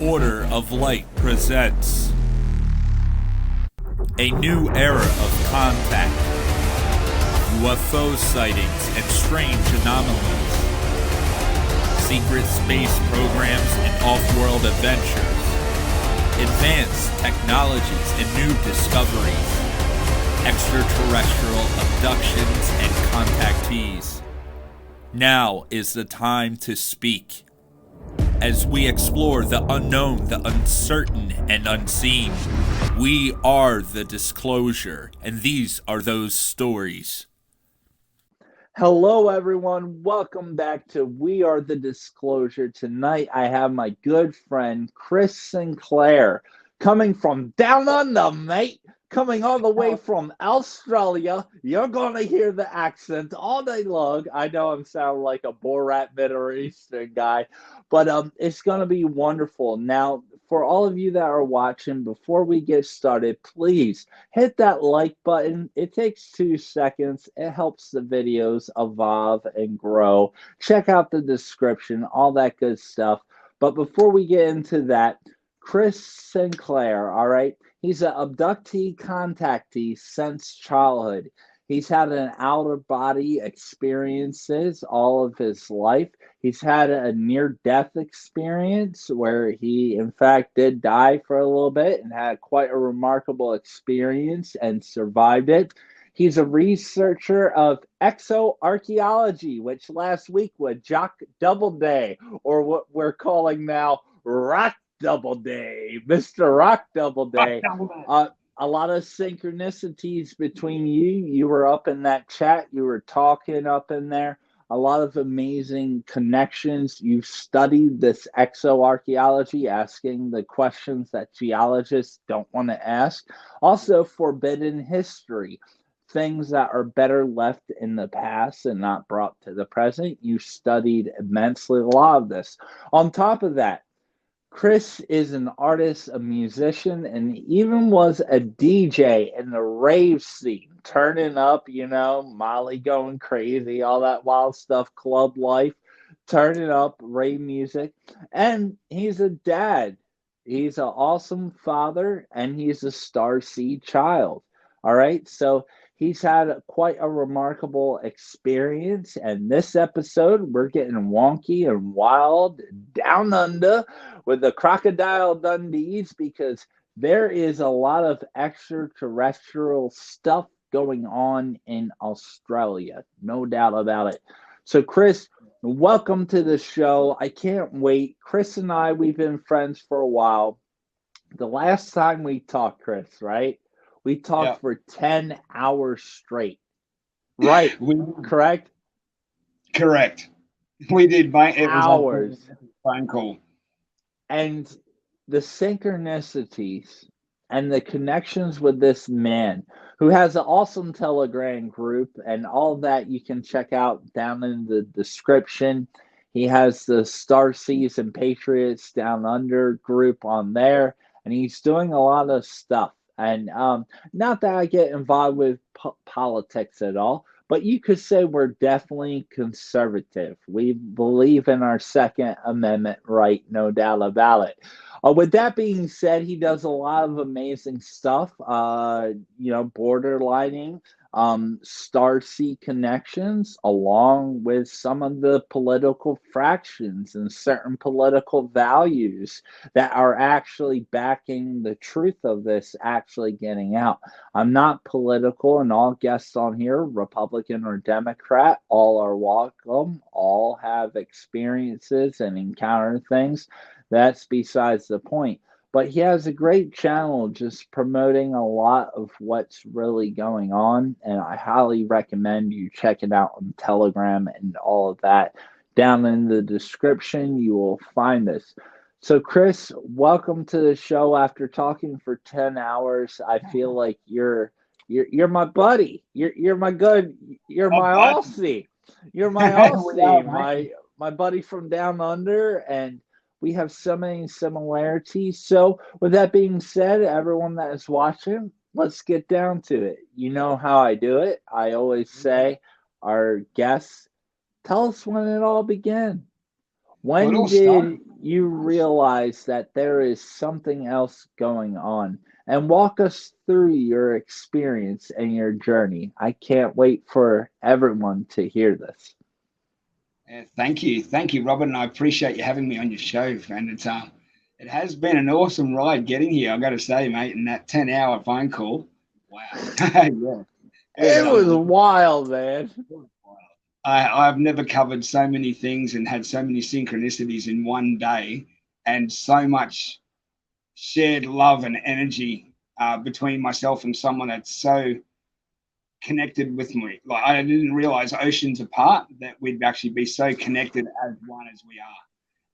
Order of Light presents a new era of contact, UFO sightings and strange anomalies, secret space programs and off-world adventures, advanced technologies and new discoveries, extraterrestrial abductions and contactees. Now is the time to speak. As we explore the unknown, the uncertain, and unseen, we are the disclosure, and these are those stories. Hello, everyone. Welcome back to We Are the Disclosure. Tonight, I have my good friend, Chris StClair, coming from down under, mate. Coming all the way from Australia. You're going to hear the accent all day long. I know I'm sounding like a Borat Middle Eastern guy, but it's going to be wonderful. Now, for all of you that are watching, before we get started, please hit that like button. It takes 2 seconds. It helps the videos evolve and grow. Check out the description, all that good stuff. But before we get into that, Chris StClair, all right? He's an abductee contactee since childhood. He's had an out-of-body experiences all of his life. He's had a near-death experience where he, in fact, did die for a little bit and had quite a remarkable experience and survived it. He's a researcher of exoarchaeology, which last week was Jock Doubleday, or what we're calling now Rock Doubleday, Mr. Rock Doubleday. A lot of synchronicities between you. You were up in that chat. You were talking up in there. A lot of amazing connections. You've studied this exoarchaeology, asking the questions that geologists don't want to ask. Also, forbidden history, things that are better left in the past and not brought to the present. You studied immensely a lot of this. On top of that, Chris is an artist, a musician, and even was a DJ in the rave scene, turning up, Molly going crazy, all that wild stuff, club life, turning up, rave music. And he's a dad. He's an awesome father, and he's a starseed child. All right, so he's had quite a remarkable experience, and this episode, we're getting wonky and wild down under with the Crocodile Dundees, because there is a lot of extraterrestrial stuff going on in Australia, no doubt about it. So, Chris, welcome to the show. I can't wait. Chris and I, we've been friends for a while. The last time we talked, Chris, right? We talked for 10 hours straight. Right. Correct? Correct. We did. It hours. Was a phone call. And the synchronicities and the connections with this man who has an awesome Telegram group, and all that you can check out down in the description. He has the Starseeds and Patriots Down Under group on there, and he's doing a lot of stuff. And not that I get involved with politics at all, but you could say we're definitely conservative. We believe in our Second Amendment right, no doubt about it. With that being said, he does a lot of amazing stuff, borderlining, starseed connections, along with some of the political fractions and certain political values that are actually backing the truth of this actually getting out. I'm not political, and all guests on here, Republican or Democrat, all are welcome, all have experiences and encounter things. That's besides the point. But he has a great channel just promoting a lot of what's really going on, and I highly recommend you check it out on Telegram and all of that. Down in the description, you will find this. So, Chris, welcome to the show. After talking for 10 hours, I feel like you're my buddy. You're my Aussie. You're my Aussie, my buddy from down under, and we have so many similarities. So with that being said, everyone that is watching, let's get down to it. You know how I do it. I always say, our guests, tell us when it all began. When all started. did you realize that there is something else going on? And walk us through your experience and your journey. I can't wait for everyone to hear this. Thank you, Robin. I appreciate you having me on your show, and it has been an awesome ride getting here. I got to say, mate, in that 10-hour phone call. Wow, yeah, It was wild, man. I've never covered so many things and had so many synchronicities in one day, and so much shared love and energy between myself and someone that's so connected with me. Like, I didn't realize oceans apart that we'd actually be so connected as one as we are.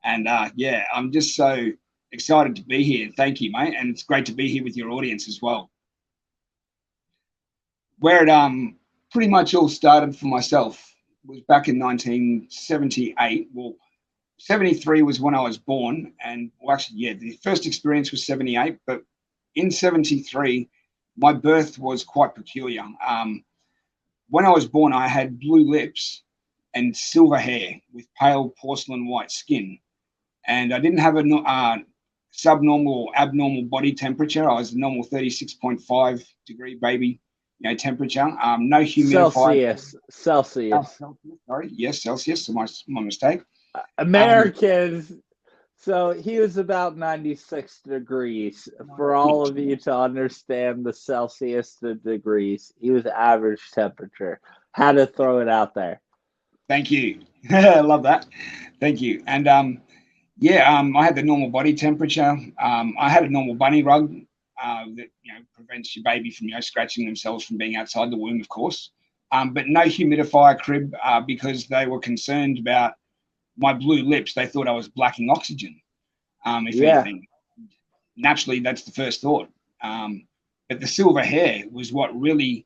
And yeah, I'm just so excited to be here. Thank you, mate. And it's great to be here with your audience as well. Where it pretty much all started for myself was back in 1978. Well, 73 was when I was born. And well, actually, yeah, the first experience was 78. But in 73, my birth was quite peculiar. When I was born, I had blue lips and silver hair with pale porcelain white skin. And I didn't have a subnormal or abnormal body temperature. I was a normal 36.5 degree baby, temperature. No humidifier. Celsius. Sorry, yes, Celsius. So my mistake. Americans. So he was about 96 degrees. For all of you to understand the Celsius, the degrees, he was average temperature. Had to throw it out there. Thank you. I love that. Thank you. And yeah, I had the normal body temperature. I had a normal bunny rug that prevents your baby from scratching themselves from being outside the womb, of course. But no humidifier crib because they were concerned about my blue lips. They thought I was blacking oxygen. If anything, naturally, that's the first thought. But the silver hair was what really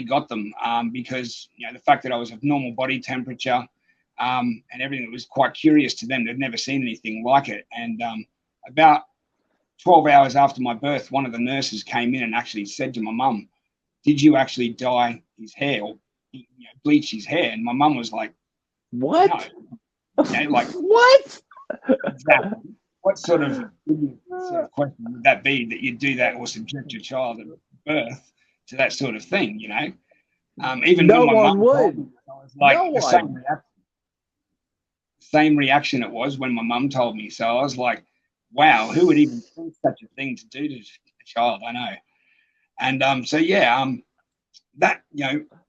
got them because the fact that I was of normal body temperature and everything was quite curious to them. They'd never seen anything like it. And about 12 hours after my birth, one of the nurses came in and actually said to my mum, "Did you actually dye his hair or bleach his hair?" And my mum was like, "What? No. Like what? Exactly. What sort of question would that be that you do that or subject your child at birth to that sort of thing? Even no when my one mum would. Told me, I was like no the same reaction it was when my mum told me. So I was like, wow, who would even think such a thing to do to a child? I know. And so yeah, that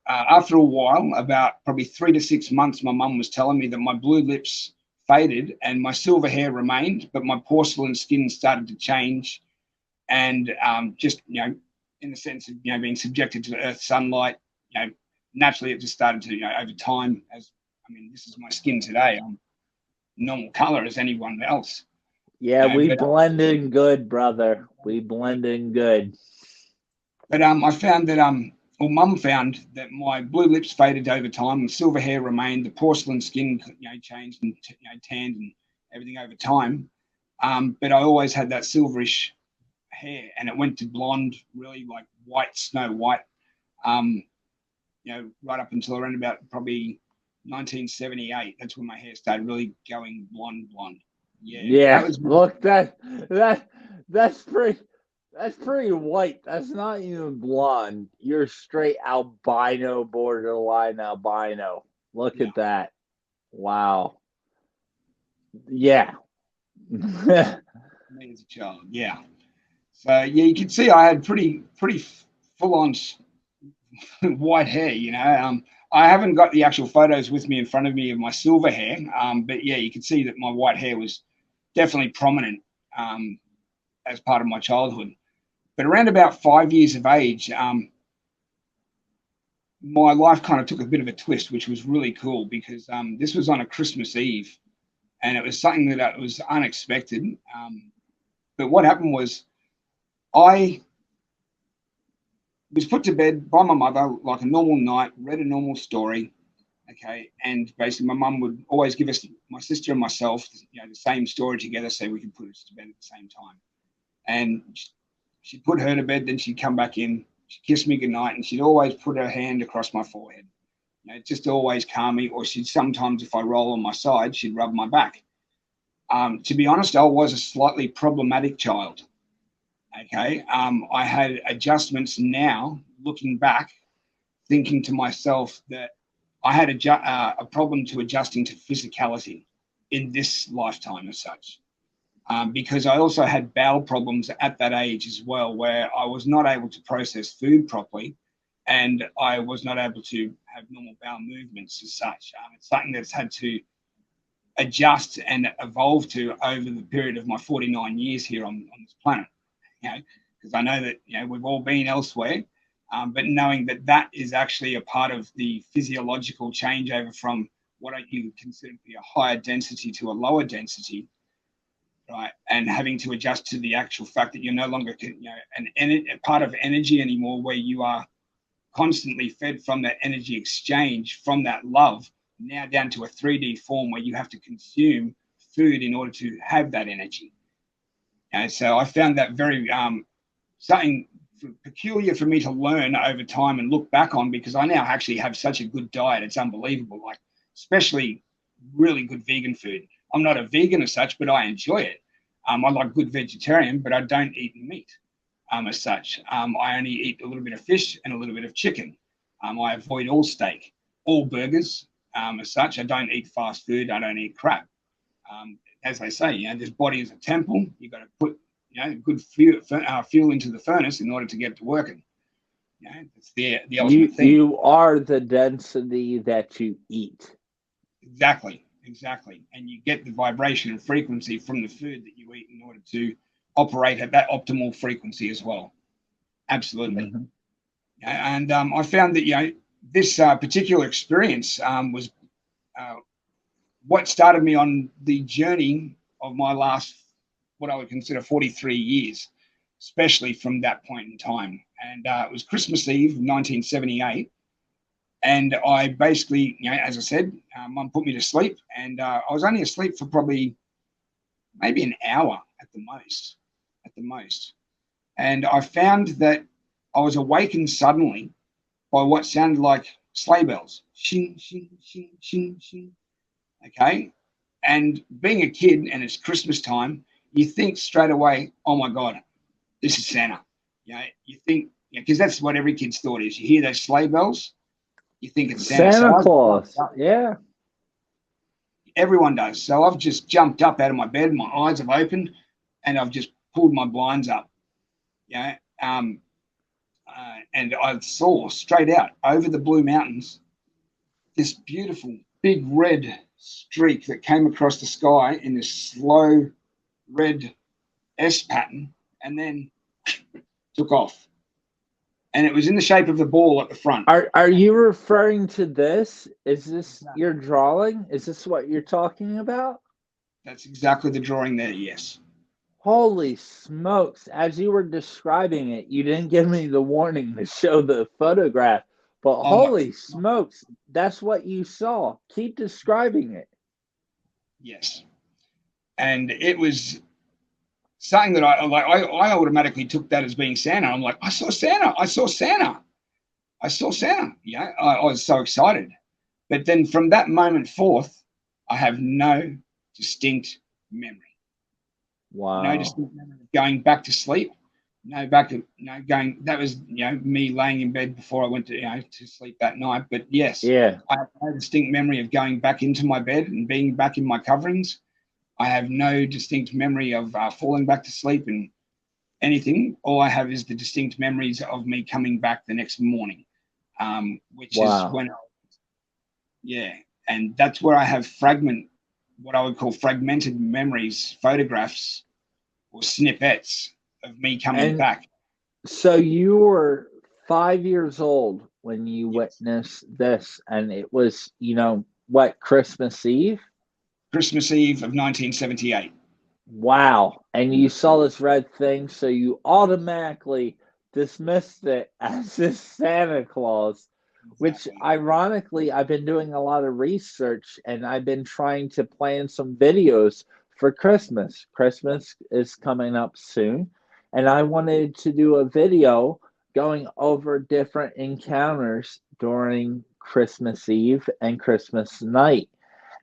after a while, about probably 3 to 6 months, my mum was telling me that my blue lips faded and my silver hair remained, but my porcelain skin started to change, and just in the sense of being subjected to the earth's sunlight, naturally it just started to over time. This is my skin today. I'm normal color as anyone else. Yeah, we blend in good, brother. We blend in good. But I found that Mum found that my blue lips faded over time, the silver hair remained, the porcelain skin changed and tanned and everything over time. But I always had that silverish hair, and it went to blonde, really like white, snow white. Right up until around about probably 1978. That's when my hair started really going blonde. Yeah. Look, that's pretty white. That's not even blonde. You're straight albino, borderline albino. Look at that. Wow. Yeah. Me as a child, yeah. So yeah, you can see I had pretty full on white hair. I haven't got the actual photos with me in front of me of my silver hair, but yeah, you can see that my white hair was definitely prominent as part of my childhood. But around about 5 years of age, my life kind of took a bit of a twist, which was really cool because this was on a Christmas Eve, and it was something that was unexpected. But what happened was I was put to bed by my mother like a normal night, read a normal story, okay, and basically my mum would always give us, my sister and myself, the same story together so we could put us to bed at the same time. And she'd put her to bed, then she'd come back in, she'd kiss me goodnight, and she'd always put her hand across my forehead. Just always calm me, or she'd sometimes, if I roll on my side, she'd rub my back. To be honest, I was a slightly problematic child. Okay. I had adjustments now, looking back, thinking to myself that I had a problem to adjusting to physicality in this lifetime as such. Because I also had bowel problems at that age as well, where I was not able to process food properly, and I was not able to have normal bowel movements as such. It's something that's had to adjust and evolve to over the period of my 49 years here on this planet. Because I know that we've all been elsewhere, but knowing that that is actually a part of the physiological changeover from what you would consider to be a higher density to a lower density, right? And having to adjust to the actual fact that you're no longer a part of energy anymore, where you are constantly fed from that energy exchange, from that love, now down to a 3D form where you have to consume food in order to have that energy. And so I found that very something peculiar for me to learn over time and look back on, because I now actually have such a good diet. It's unbelievable, like especially really good vegan food. I'm not a vegan as such, but I enjoy it. I like good vegetarian, but I don't eat meat as such. I only eat a little bit of fish and a little bit of chicken. I avoid all steak, all burgers as such. I don't eat fast food. I don't eat crap. As they say, this body is a temple. You've got to put good fuel into the furnace in order to get it to working. It's the ultimate thing. You are the density that you eat. Exactly. And you get the vibration and frequency from the food that you eat in order to operate at that optimal frequency as well. Absolutely. Mm-hmm. And I found that this particular experience was what started me on the journey of my last, what I would consider 43 years, especially from that point in time. And it was Christmas Eve, 1978. And I basically, as I said, Mum put me to sleep, and I was only asleep for probably maybe an hour at the most. And I found that I was awakened suddenly by what sounded like sleigh bells. Shing, shing, shing, shing, shing. Okay. And being a kid and it's Christmas time, you think straight away, oh my God, this is Santa. You think, because that's what every kid's thought is. You hear those sleigh bells, you think it's Santa Claus. Yeah. Everyone does. So I've just jumped up out of my bed, my eyes have opened, and I've just pulled my blinds up. And I saw straight out over the Blue Mountains this beautiful big red streak that came across the sky in this slow red S pattern, and then took off. And it was in the shape of the ball at the front. Are you referring to this? Is this your drawing? Is this what you're talking about? That's exactly the drawing there, yes. Holy smokes. As you were describing it, you didn't give me the warning to show the photograph. But holy smokes, that's what you saw. Keep describing it. Yes. And it was something that I automatically took that as being Santa. I'm like, I saw Santa. Yeah, I was so excited. But then from that moment forth, I have no distinct memory. Wow. No distinct memory of going back to sleep. That was, me laying in bed before I went to sleep that night. But yes, yeah, I have no distinct memory of going back into my bed and being back in my coverings. I have no distinct memory of falling back to sleep and anything. All I have is the distinct memories of me coming back the next morning, which is when, and that's where I have what I would call fragmented memories, photographs or snippets of me coming back. So you were 5 years old when you witnessed this, and it was, Christmas Eve? Christmas Eve of 1978. Wow. And you saw this red thing, so you automatically dismissed it as this Santa Claus, which ironically, I've been doing a lot of research and I've been trying to plan some videos for Christmas. Christmas is coming up soon, and I wanted to do a video going over different encounters during Christmas Eve and Christmas night.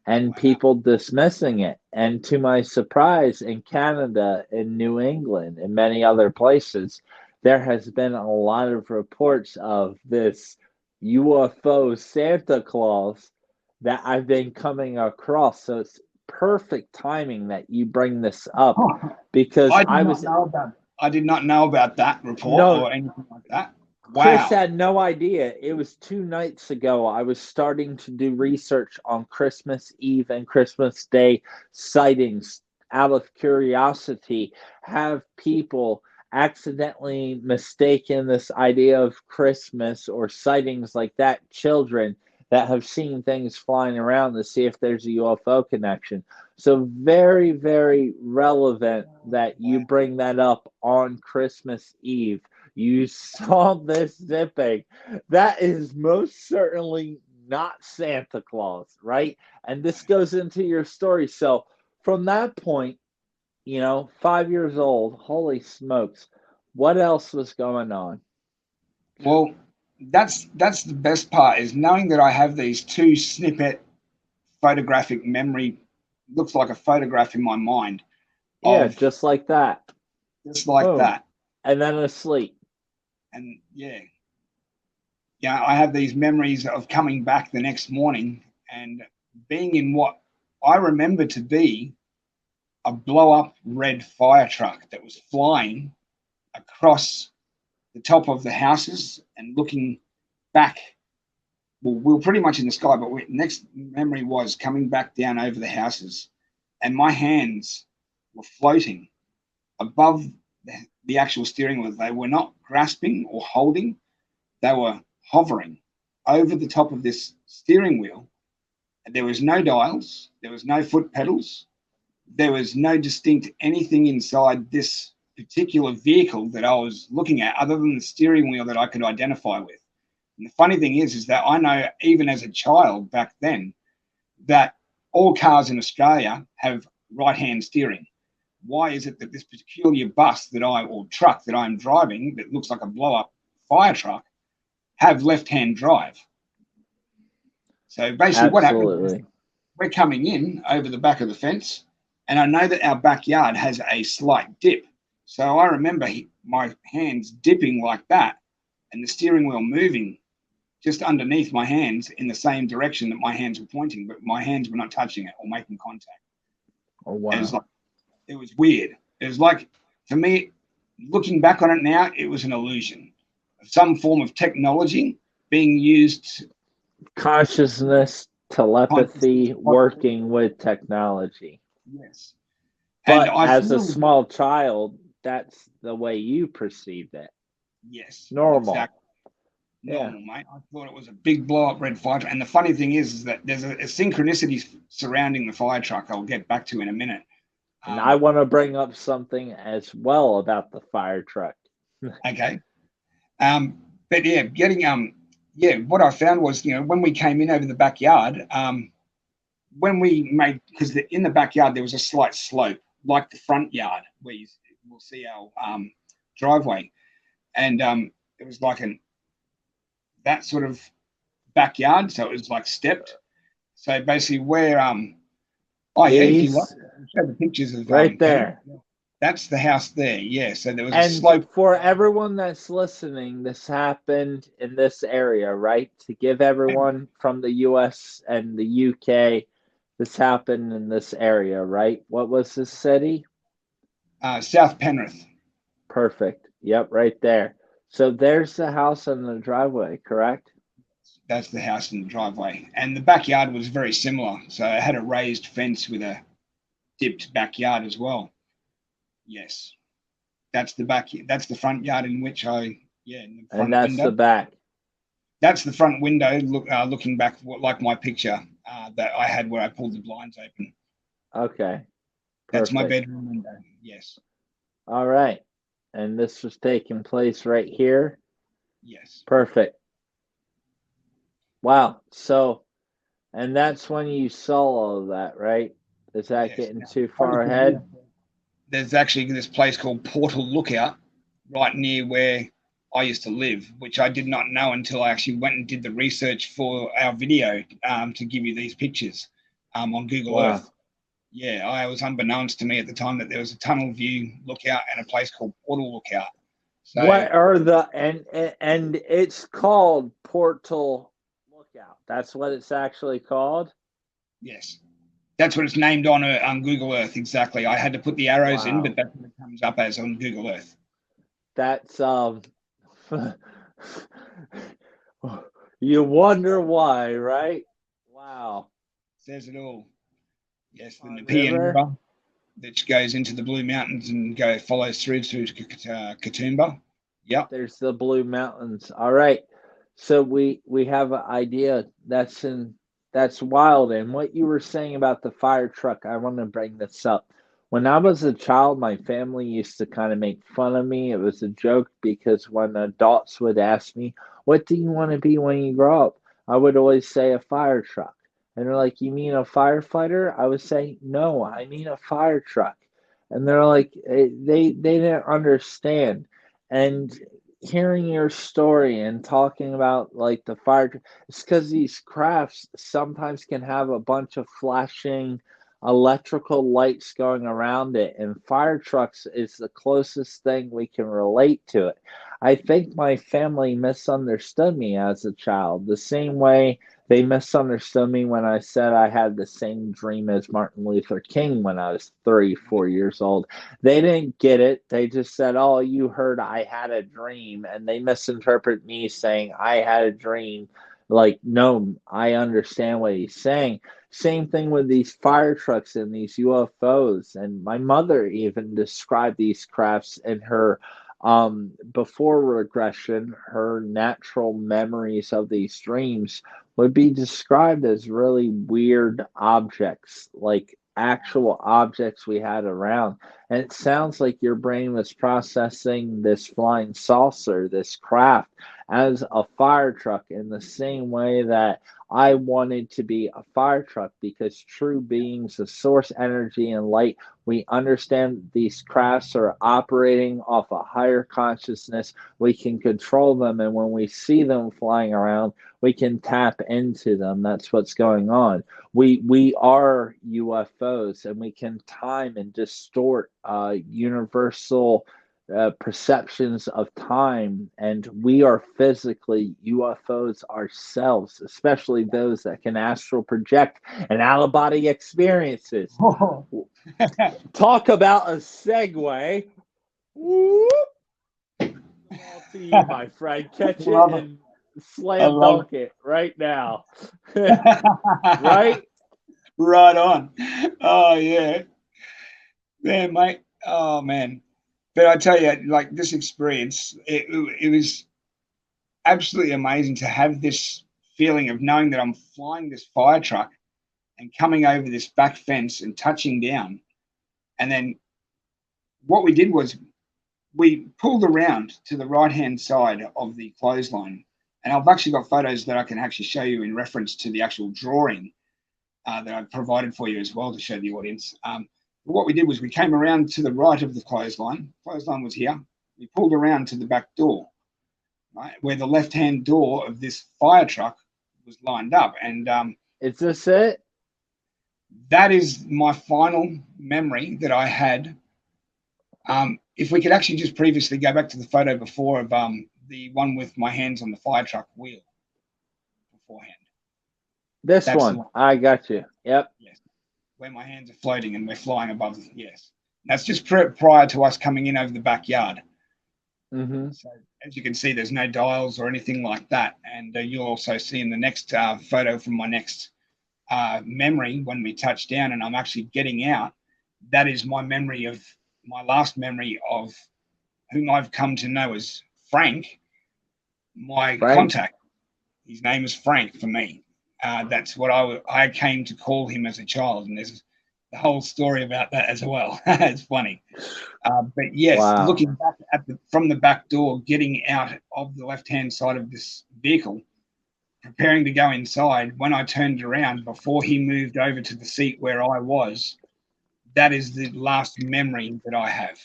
and people dismissing it. And to my surprise, in Canada, in New England, and many other places, there has been a lot of reports of this UFO Santa Claus that I've been coming across. So it's perfect timing that you bring this up because I did not know about that report or anything like that. Wow. Chris had no idea. It was 2 nights ago. I was starting to do research on Christmas Eve and Christmas Day sightings out of curiosity. Have people accidentally mistaken this idea of Christmas or sightings like that, children that have seen things flying around, to see if there's a UFO connection. So very, very relevant that you bring that up on Christmas Eve. You saw this zipping. That is most certainly not Santa Claus, right? And this goes into your story. So from that point, 5 years old, holy smokes, what else was going on? Well, that's the best part, is knowing that I have these 2 snippet photographic memory, looks like a photograph in my mind. Yeah, just like that. Just like Boom. that. And then asleep. And I have these memories of coming back the next morning and being in what I remember to be a blow-up red fire truck that was flying across the top of the houses and looking back. Well, we were pretty much in the sky, but next memory was coming back down over the houses, and my hands were floating above the actual steering wheel. They were not grasping or holding, they were hovering over the top of this steering wheel. And there was no dials, there was no foot pedals, there was no distinct anything inside this particular vehicle that I was looking at other than the steering wheel that I could identify with. And the funny thing is that I know, even as a child back then, that all cars in Australia have right-hand steering. Why is it that this peculiar bus or truck that I'm driving, that looks like a blow-up fire truck, have left-hand drive? So basically what happens is we're coming in over the back of the fence, and I know that our backyard has a slight dip. So I remember my hands dipping like that and the steering wheel moving just underneath my hands in the same direction that my hands were pointing, but my hands were not touching it or making contact. Oh, wow. It was weird. It was like, for me, looking back on it now, it was an illusion of some form of technology being used. Consciousness, telepathy, working with technology. Yes. But as a small child, that's the way you perceived it. Yes. Normal. Exactly. Normal, mate. I thought it was a big blow-up red fire truck. And the funny thing is that there's a synchronicity surrounding the fire truck I'll get back to in a minute. And I want to bring up something as well about the fire truck. Okay. But what I found was, when we came in over the backyard, when we made, because in the backyard there was a slight slope, like the front yard where we'll see our driveway, and it was like that sort of backyard, so it was like stepped. So basically, where if you want, show the pictures of right there. That's the house there. Yeah. So there was a slope. For everyone that's listening, this happened in this area, right? To give everyone from the US and the UK, this happened in this area, right? What was this city? South Penrith. Perfect. Yep, right there. So there's the house in the driveway, correct? That's the house in the driveway. And the backyard was very similar. So it had a raised fence with a dipped backyard as well. Yes. That's the back. That's the front yard in which in the front and that's window. The back. That's the front window, looking back, like my picture that I had where I pulled the blinds open. Okay. Perfect. That's my bedroom window. Yes. All right. And this was taking place right here? Yes. Perfect. Wow. So, and that's when you saw all of that, right? Is that getting too far ahead? There's actually this place called Portal Lookout right near where I used to live, which I did not know until I actually went and did the research for our video to give you these pictures. on Google Wow. Earth. Yeah, I was unbeknownst to me at the time that there was a tunnel view lookout and a place called Portal Lookout. So, What are the and it's called Portal Lookout. That's what it's actually called. yes, that's what it's named on Google Earth. Exactly. I had to put the arrows in, Wow. but that's what it comes up as on Google Earth. That's you wonder why, right? Wow. Says it all. Yes, the On Nepean river. River, which goes into the Blue Mountains and follows through to Katoomba. Yep. There's the Blue Mountains. All right. So we have an idea that's wild. And what you were saying about the fire truck, I want to bring this up. When I was a child, my family used to kind of make fun of me. It was a joke because when adults would ask me, "What do you want to be when you grow up?" I would always say a fire truck. And they're like, "You mean a firefighter?" I would say, "No, I mean a fire truck." And they're like, they didn't understand. And hearing your story and talking about like the fire, it's because these crafts sometimes can have a bunch of flashing electrical lights going around it, and fire trucks is the closest thing we can relate to it. I think my family misunderstood me as a child the same way they misunderstood me when I said I had the same dream as Martin Luther King when I was 3, 4 years old. They didn't get it. They just said, "Oh, you heard I had a dream." And they misinterpret me saying I had a dream. Like, no, I understand what he's saying. Same thing with these fire trucks and these UFOs. And my mother even described these crafts in her before regression, her natural memories of these dreams would be described as really weird objects, like actual objects we had around. And it sounds like your brain was processing this flying saucer, this craft, as a fire truck in the same way that I wanted to be a fire truck because true beings of source energy and light, we understand these crafts are operating off a higher consciousness. We can control them. And when we see them flying around, we can tap into them. That's what's going on. We are UFOs, and we can time and distort universal perceptions of time, and we are physically UFOs ourselves, especially those that can astral project and out of body experiences. Talk about a segue. Whoop. All to you, my friend. Catch it and slam dunk it right now. Right? Right on. Oh, yeah. Man, mate. Oh, man. But I tell you, like this experience, it was absolutely amazing to have this feeling of knowing that I'm flying this fire truck and coming over this back fence and touching down. And then what we did was we pulled around to the right-hand side of the clothesline. And I've actually got photos that I can actually show you in reference to the actual drawing that I've provided for you as well to show the audience. What we did was we came around to the right of the clothesline. Clothesline was here. We pulled around to the back door, right, where the left-hand door of this fire truck was lined up. And is this it? That is my final memory that I had. If we could actually just previously go back to the photo before of the one with my hands on the fire truck wheel beforehand. That's one. I got you. Yep. Yes. Where my hands are floating and we're flying above. Yes. That's just prior to us coming in over the backyard. Mm-hmm. So as you can see, there's no dials or anything like that. And you'll also see in the next photo from my next memory when we touch down and I'm actually getting out. That is my last memory of whom I've come to know as Frank, my contact. His name is Frank for me. That's what I came to call him as a child, and there's the whole story about that as well. It's funny, but yes, wow. Looking back from the back door, getting out of the left-hand side of this vehicle, preparing to go inside. When I turned around before he moved over to the seat where I was, that is the last memory that I have.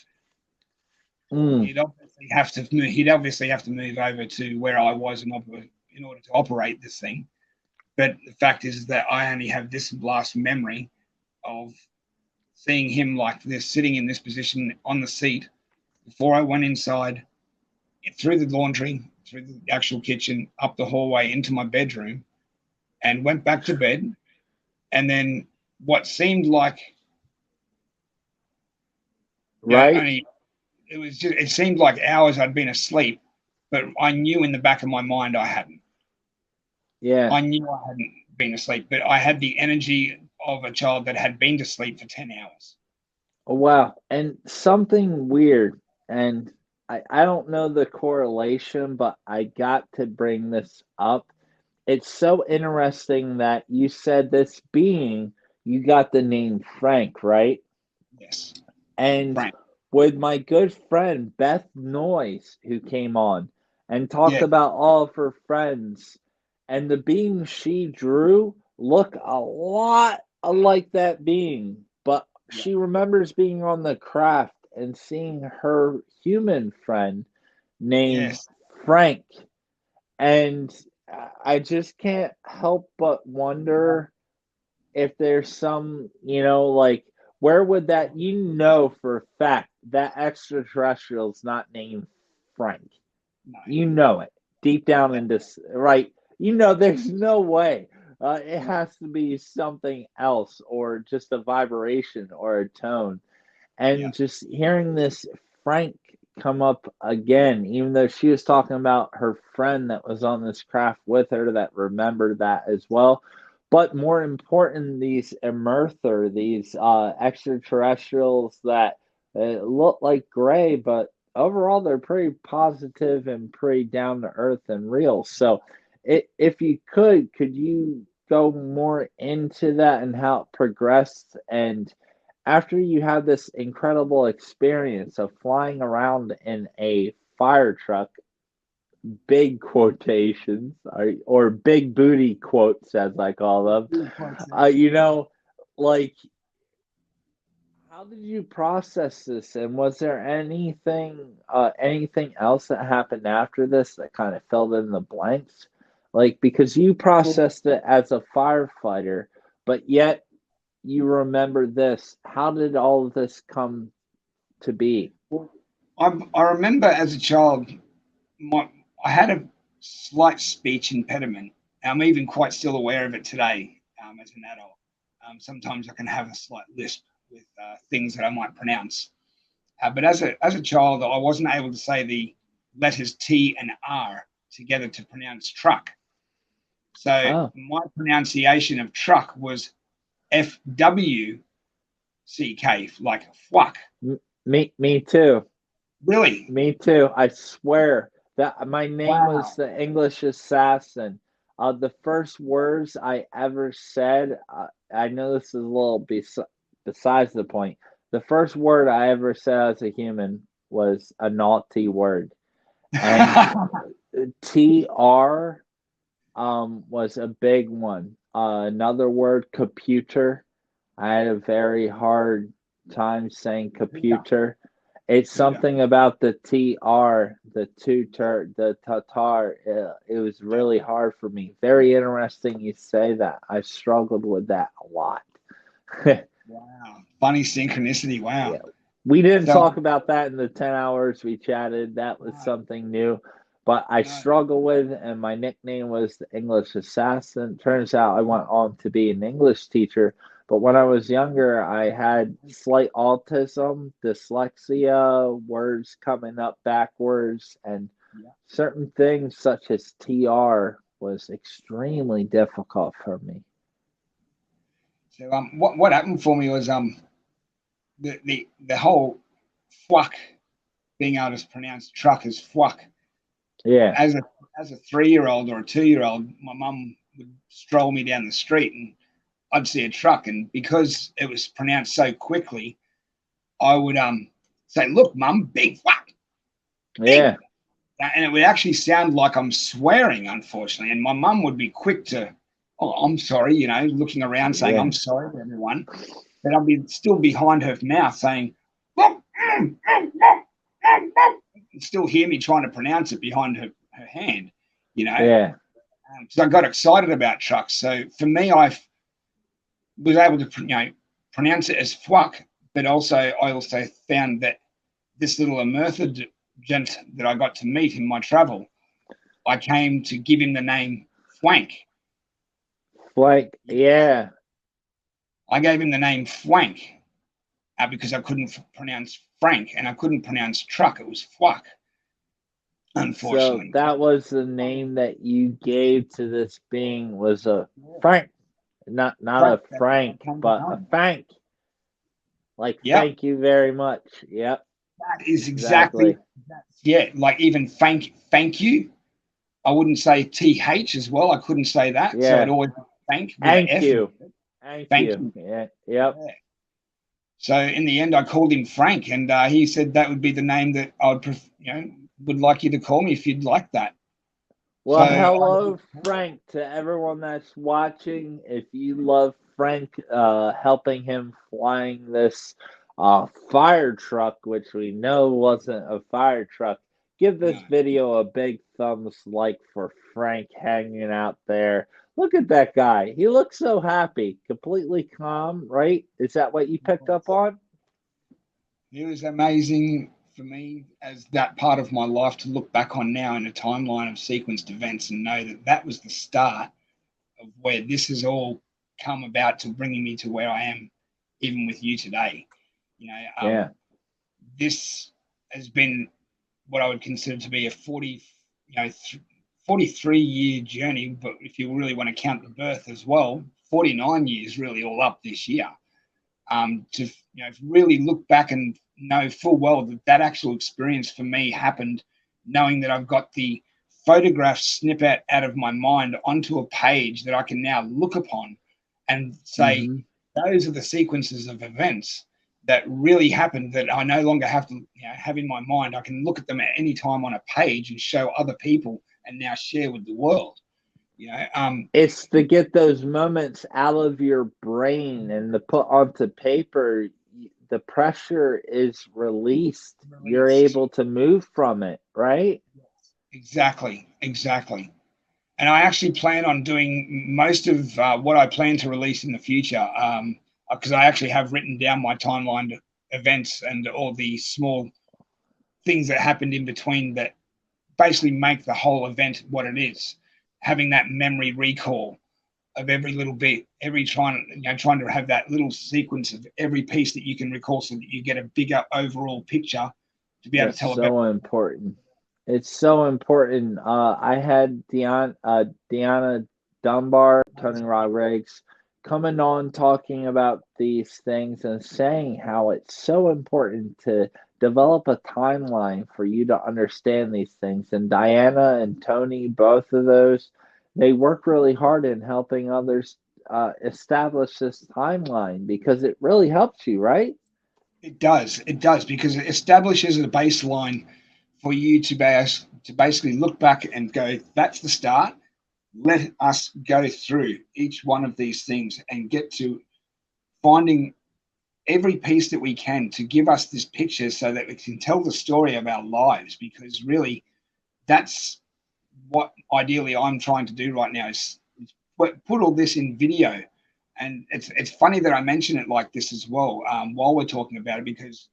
He'd obviously have to move over to where I was in order to operate this thing. But the fact is that I only have this last memory of seeing him like this, sitting in this position on the seat before I went inside, through the laundry, through the actual kitchen, up the hallway into my bedroom, and went back to bed. And then what seemed like, right? only, it seemed like hours I'd been asleep, but I knew in the back of my mind I hadn't. Yeah. I knew I hadn't been asleep, but I had the energy of a child that had been to sleep for 10 hours. Oh, wow. And something weird, and I don't know the correlation, but I got to bring this up. It's so interesting that you said this being, you got the name Frank, right? Yes. And Frank. with my good friend Beth Noyes, who came on and talked Yeah. about all of her friends, and the being she drew look a lot like that being, but Yeah. she remembers being on the craft and seeing her human friend named Yes. Frank. And I just can't help but wonder if there's some, like, where would that, for a fact that extraterrestrial's not named Frank. No. You know it deep down Yeah. in this, right? There's no way. It has to be something else, or just a vibration or a tone. Yeah. And just hearing this Frank come up again, even though she was talking about her friend that was on this craft with her that remembered that as well. But more important, these Merthyr, these extraterrestrials that look like gray, but overall they're pretty positive and pretty down to earth and real. So, if you could you go more into that and how it progressed, and after you had this incredible experience of flying around in a fire truck, big quotations, or big booty quotes, as I call them, like, how did you process this, and was there anything else that happened after this that kind of filled in the blanks? Like, because you processed it as a firefighter, but yet you remember this. How did all of this come to be? I remember as a child, I had a slight speech impediment. I'm even quite still aware of it today as an adult. Sometimes I can have a slight lisp with things that I might pronounce. But as a child, I wasn't able to say the letters T and R together to pronounce truck. So Oh, my pronunciation of truck was FWCK, like fuck. me too. Really? Me too. I swear that my name was Wow. the English Assassin. The first words I ever said, I know this is a little besides the point. The first word I ever said as a human was a naughty word. And TR was a big one. Another word, computer. I had a very hard time saying computer. It's something about the TR, the Tatar. It was really hard for me. Very interesting you say that. I struggled with that a lot. Wow. Funny synchronicity. Wow. Yeah. We didn't So, talk about that in the 10 hours we chatted. That was something new. But I struggle with, and my nickname was the English Assassin. Turns out I went on to be an English teacher. But when I was younger, I had slight autism, dyslexia, words coming up backwards, and certain things such as TR was extremely difficult for me. so what happened for me was the whole fuck, being able to pronounce truck as fuck. Yeah. As a 3-year-old or a 2-year-old, my mum would stroll me down the street and I'd see a truck, and because it was pronounced so quickly, I would say, "Look, mum, big fuck." Yeah. And it would actually sound like I'm swearing, unfortunately. And my mum would be quick to, "Oh, I'm sorry," looking around saying, Yeah. "I'm sorry to everyone." But I'd be still behind her mouth saying, "Look," and still hear me trying to pronounce it behind her hand. Yeah. because I got excited about trucks. So for me, I was able to pronounce it as Fwuck, but I also found that this little Merthyr gent that I got to meet in my travel, I came to give him the name Fwank. Like, yeah. I gave him the name Fwank because I couldn't pronounce Frank and I couldn't pronounce truck. It was Fwuck, unfortunately. So that was the name that you gave to this being, was a Frank, not Frank, a Frank, but a Frank. Like, yep. Thank you very much. Yep. That is exactly. Yeah, like even thank you. I wouldn't say TH as well. I couldn't say that. Yeah. So it always thank you. Thank you. Yeah. Yep. Yeah. So in the end, I called him Frank, and he said that would be the name that I would like you to call me if you'd like that. Well, so, hello, Frank, to everyone that's watching. If you love Frank, helping him flying this fire truck, which we know wasn't a fire truck, give this video a big thumbs like for Frank hanging out there. Look at that guy. He looks so happy, completely calm, right? Is that what you picked up on? It was amazing for me as that part of my life to look back on now in a timeline of sequenced events and know that that was the start of where this has all come about to bringing me to where I am, even with you today. This has been what I would consider to be a 43-year journey, but if you really want to count the birth as well, 49 years really all up this year. To really look back and know full well that actual experience for me happened, knowing that I've got the photograph snippet out of my mind onto a page that I can now look upon and say, those are the sequences of events that really happened that I no longer have to have in my mind. I can look at them at any time on a page and show other people and now share with the world. It's to get those moments out of your brain and to put onto paper. The pressure is released. You're able to move from it, right? Exactly. And I actually plan on doing most of what I plan to release in the future, because I actually have written down my timeline events and all the small things that happened in between that basically make the whole event what it is. Having that memory recall of every little bit, trying to have that little sequence of every piece that you can recall, so that you get a bigger overall picture to be able to tell. So important. It's so important. I had Deanna Dunbar, Tony Rodriguez, coming on talking about these things and saying how it's so important to develop a timeline for you to understand these things. And Diana and Tony, both of those, they work really hard in helping others establish this timeline, because it really helps you, right? It does, because it establishes a baseline for you to basically look back and go, that's the start. Let us go through each one of these things and get to finding every piece that we can to give us this picture so that we can tell the story of our lives, because really that's what ideally I'm trying to do right now, is put all this in video. And it's funny that I mention it like this as well, while we're talking about it, because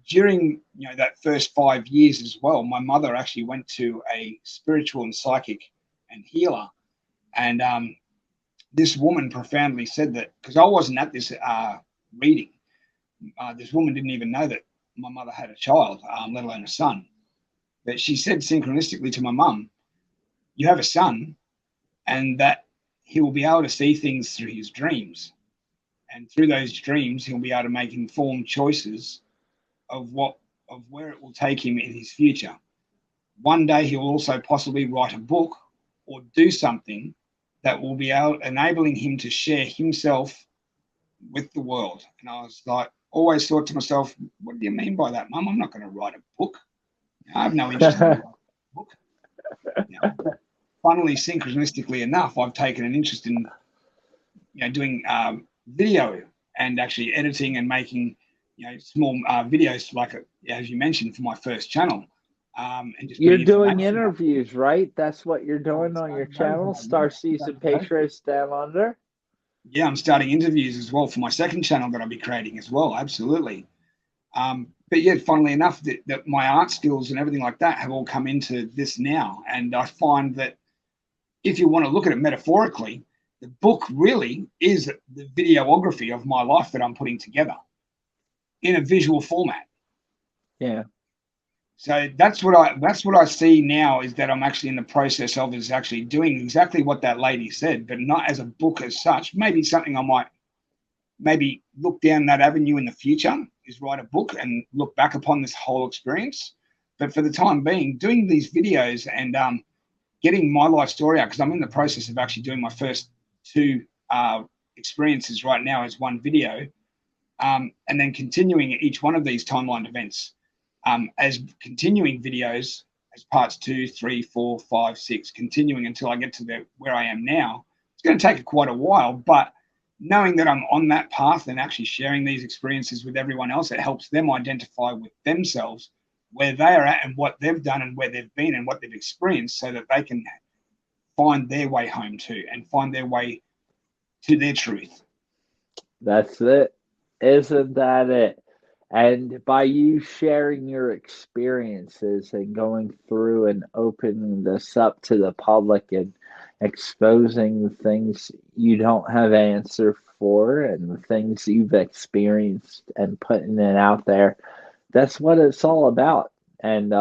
during that first 5 years as well, my mother actually went to a spiritual and psychic and healer, and this woman profoundly said that, because I wasn't at this reading, this woman didn't even know that my mother had a child, let alone a son, but she said synchronistically to my mum, you have a son, and that he will be able to see things through his dreams, and through those dreams he'll be able to make informed choices of where it will take him in his future. One day he'll also possibly write a book or do something that will be enabling him to share himself with the world. And I was like, always thought to myself, what do you mean by that, Mum? I'm not going to write a book. I have no interest in writing a book. Funnily, synchronistically enough, I've taken an interest in doing video and actually editing and making small videos, like as you mentioned, for my first channel. and just You're putting doing information out. interviews, right? That's what you're doing on your channel, Star Season Patriots Down Under. Yeah, I'm starting interviews as well for my second channel that I'll be creating as well. Absolutely. But yeah, funnily enough, that my art skills and everything like that have all come into this now. And I find that if you want to look at it metaphorically, the book really is the videography of my life that I'm putting together in a visual format. Yeah. So that's what I see now, is that I'm actually in the process of is actually doing exactly what that lady said, but not as a book as such. Maybe something I might maybe look down that avenue in the future, is write a book and look back upon this whole experience. But for the time being, doing these videos and getting my life story out, because I'm in the process of actually doing my first two experiences right now as one video, and then continuing each one of these timeline events as continuing videos as parts 2, 3, 4, 5, 6, continuing until I get to where I am now. It's going to take quite a while, but knowing that I'm on that path and actually sharing these experiences with everyone else, it helps them identify with themselves where they are at and what they've done and where they've been and what they've experienced, so that they can find their way home too and find their way to their truth. That's it. Isn't that it? And by you sharing your experiences and going through and opening this up to the public and exposing the things you don't have answer for and the things you've experienced and putting it out there, that's what it's all about. And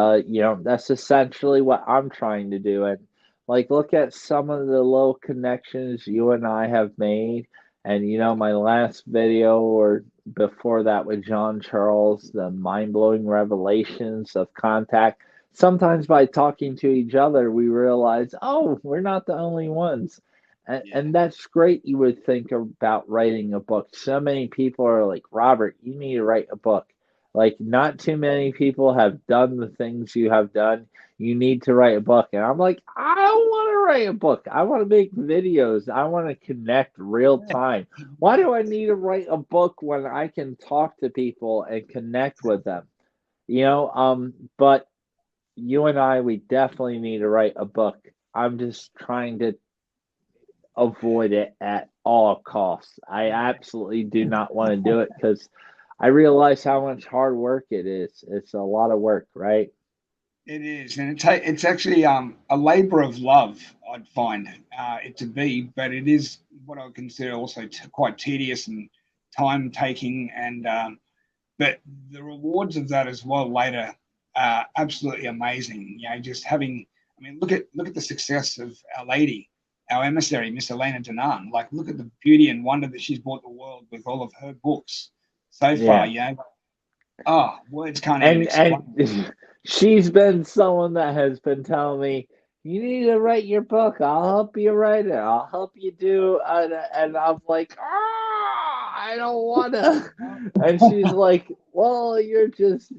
that's essentially what I'm trying to do. And like, look at some of the low connections you and I have made. And my last video or before that with John Charles, the mind-blowing revelations of contact. Sometimes by talking to each other, we realize, oh, we're not the only ones. And that's great. You would think about writing a book. So many people are like, Robert, you need to write a book. Like, not too many people have done the things you have done. You need to write a book. And I'm like, I don't want to write a book. I want to make videos. I want to connect real time. Why do I need to write a book when I can talk to people and connect with them? But you and I, we definitely need to write a book. I'm just trying to avoid it at all costs. I absolutely do not want to do it because I realize how much hard work it is. It's a lot of work, right? It is, and it's actually a labor of love, I'd find it to be, but it is what I would consider also quite tedious and time taking, and but the rewards of that as well later are absolutely amazing. Just having, I mean, look at the success of Our Lady, our emissary, Miss Elena Denan. Like, look at the beauty and wonder that she's brought the world with all of her books so far. Yeah. Oh, words can't even explain. And she's been someone that has been telling me, you need to write your book. I'll help you write it. I'll help you do it. And I'm like, I don't want to. And she's like, well, you're just,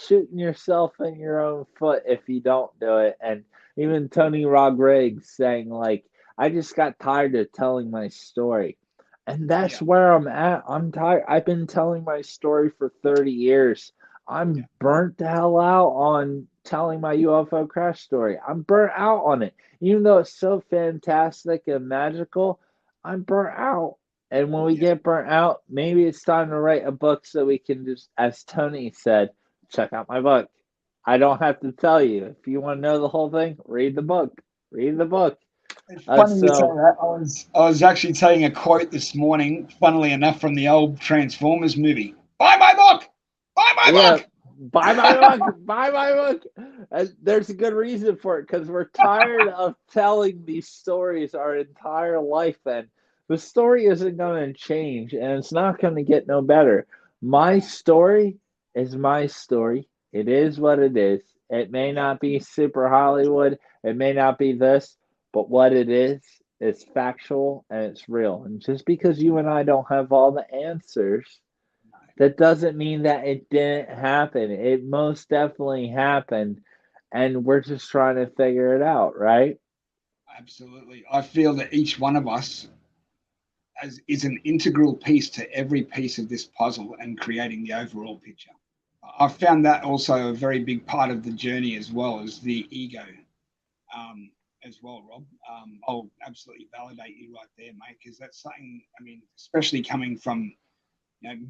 shooting yourself in your own foot if you don't do it. And even Tony Rodriguez saying, like, I just got tired of telling my story. And that's where I'm at. I'm tired. I've been telling my story for 30 years. I'm burnt the hell out on telling my UFO crash story. I'm burnt out on it. Even though it's so fantastic and magical, I'm burnt out. And when we get burnt out, maybe it's time to write a book so we can just, as Tony said, check out my book. I don't have to tell you. If you want to know the whole thing, read the book. Read the book. It's funny you say that. I was actually saying a quote this morning, funnily enough, from the old Transformers movie. Buy my book! Buy my book! Buy my book! Buy my book! And there's a good reason for it, because we're tired of telling these stories our entire life, and the story isn't going to change, and it's not going to get no better. My story is my story. It is what it is. It may not be super Hollywood. It may not be this. But what it is, it's factual and it's real. And just because you and I don't have all the answers, that doesn't mean that it didn't happen. It most definitely happened. And we're just trying to figure it out, right? Absolutely. I feel that each one of us is an integral piece to every piece of this puzzle and creating the overall picture. I found that also a very big part of the journey as well as the ego, as well, Rob. I'll absolutely validate you right there, mate, because that's something. I mean, especially coming from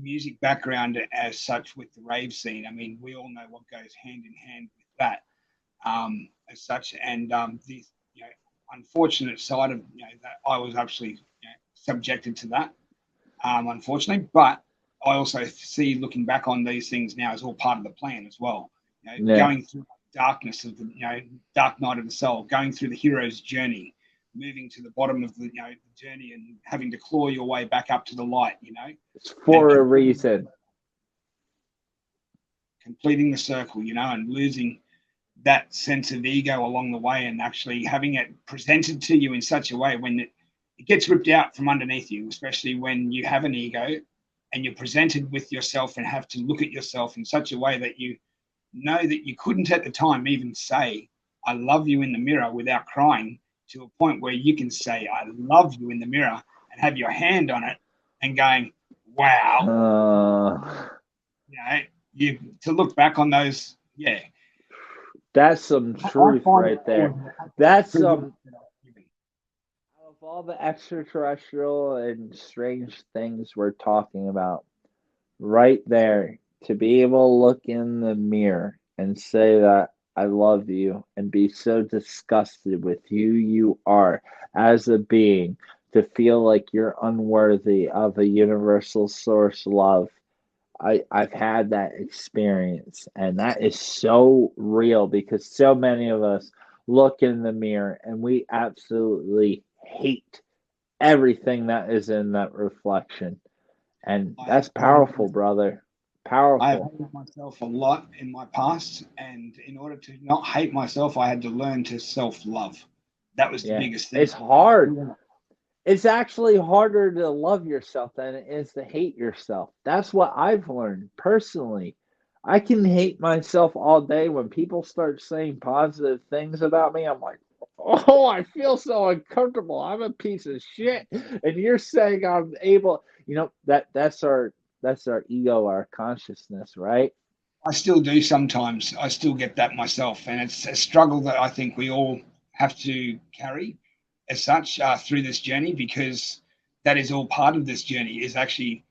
music background as such with the rave scene. I mean, we all know what goes hand in hand with that, as such, and the unfortunate side of that I was actually subjected to that, unfortunately, but I also see looking back on these things now as all part of the plan as well. Yeah. Going through the darkness of the dark night of the soul, going through the hero's journey, moving to the bottom of the the journey and having to claw your way back up to the light. It's for and a reason. completing the circle, and losing that sense of ego along the way, and actually having it presented to you in such a way when it gets ripped out from underneath you, especially when you have an ego and you're presented with yourself and have to look at yourself in such a way that you know that you couldn't at the time even say, I love you in the mirror without crying, to a point where you can say, I love you in the mirror and have your hand on it and going, wow. You to look back on those, yeah. That's some truth right there. That's some out of all the extraterrestrial and strange things we're talking about, right there, to be able to look in the mirror and say that I love you and be so disgusted with who you are as a being, to feel like you're unworthy of a universal source love. I've had that experience, and that is so real because so many of us look in the mirror and we absolutely hate everything that is in that reflection. And that's powerful, brother. I've Powerful. hated myself a lot in my past, and in order to not hate myself, I had to learn to self-love. That was the Yeah. biggest thing. It's hard. It's actually harder to love yourself than it is to hate yourself. That's what I've learned personally. I can hate myself all day. When people start saying positive things about me, I'm like, oh, I feel so uncomfortable. I'm a piece of shit. And you're saying I'm able, that's our ego, our consciousness, right? I still do sometimes. I still get that myself, and it's a struggle that I think we all have to carry as such through this journey, because that is all part of this journey. Is actually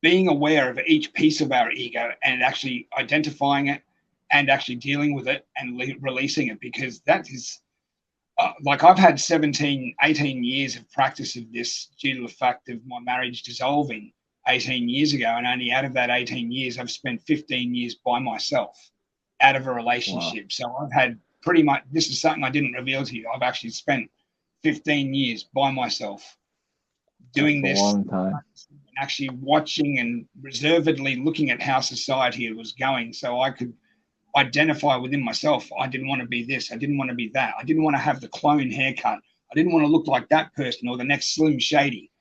being aware of each piece of our ego and actually identifying it and actually dealing with it and releasing it, because that is like I've had 17, 18 years of practice of this due to the fact of my marriage dissolving 18 years ago. And only out of that 18 years, I've spent 15 years by myself out of a Wow. relationship. So I've had pretty much, this is something I didn't reveal to you. I've actually spent 15 years by myself That's doing a this, long time. and actually watching and reservedly looking at how society was going so I could identify within myself. I didn't want to be this. I didn't want to be that. I didn't want to have the clone haircut. I didn't want to look like that person or the next Slim Shady.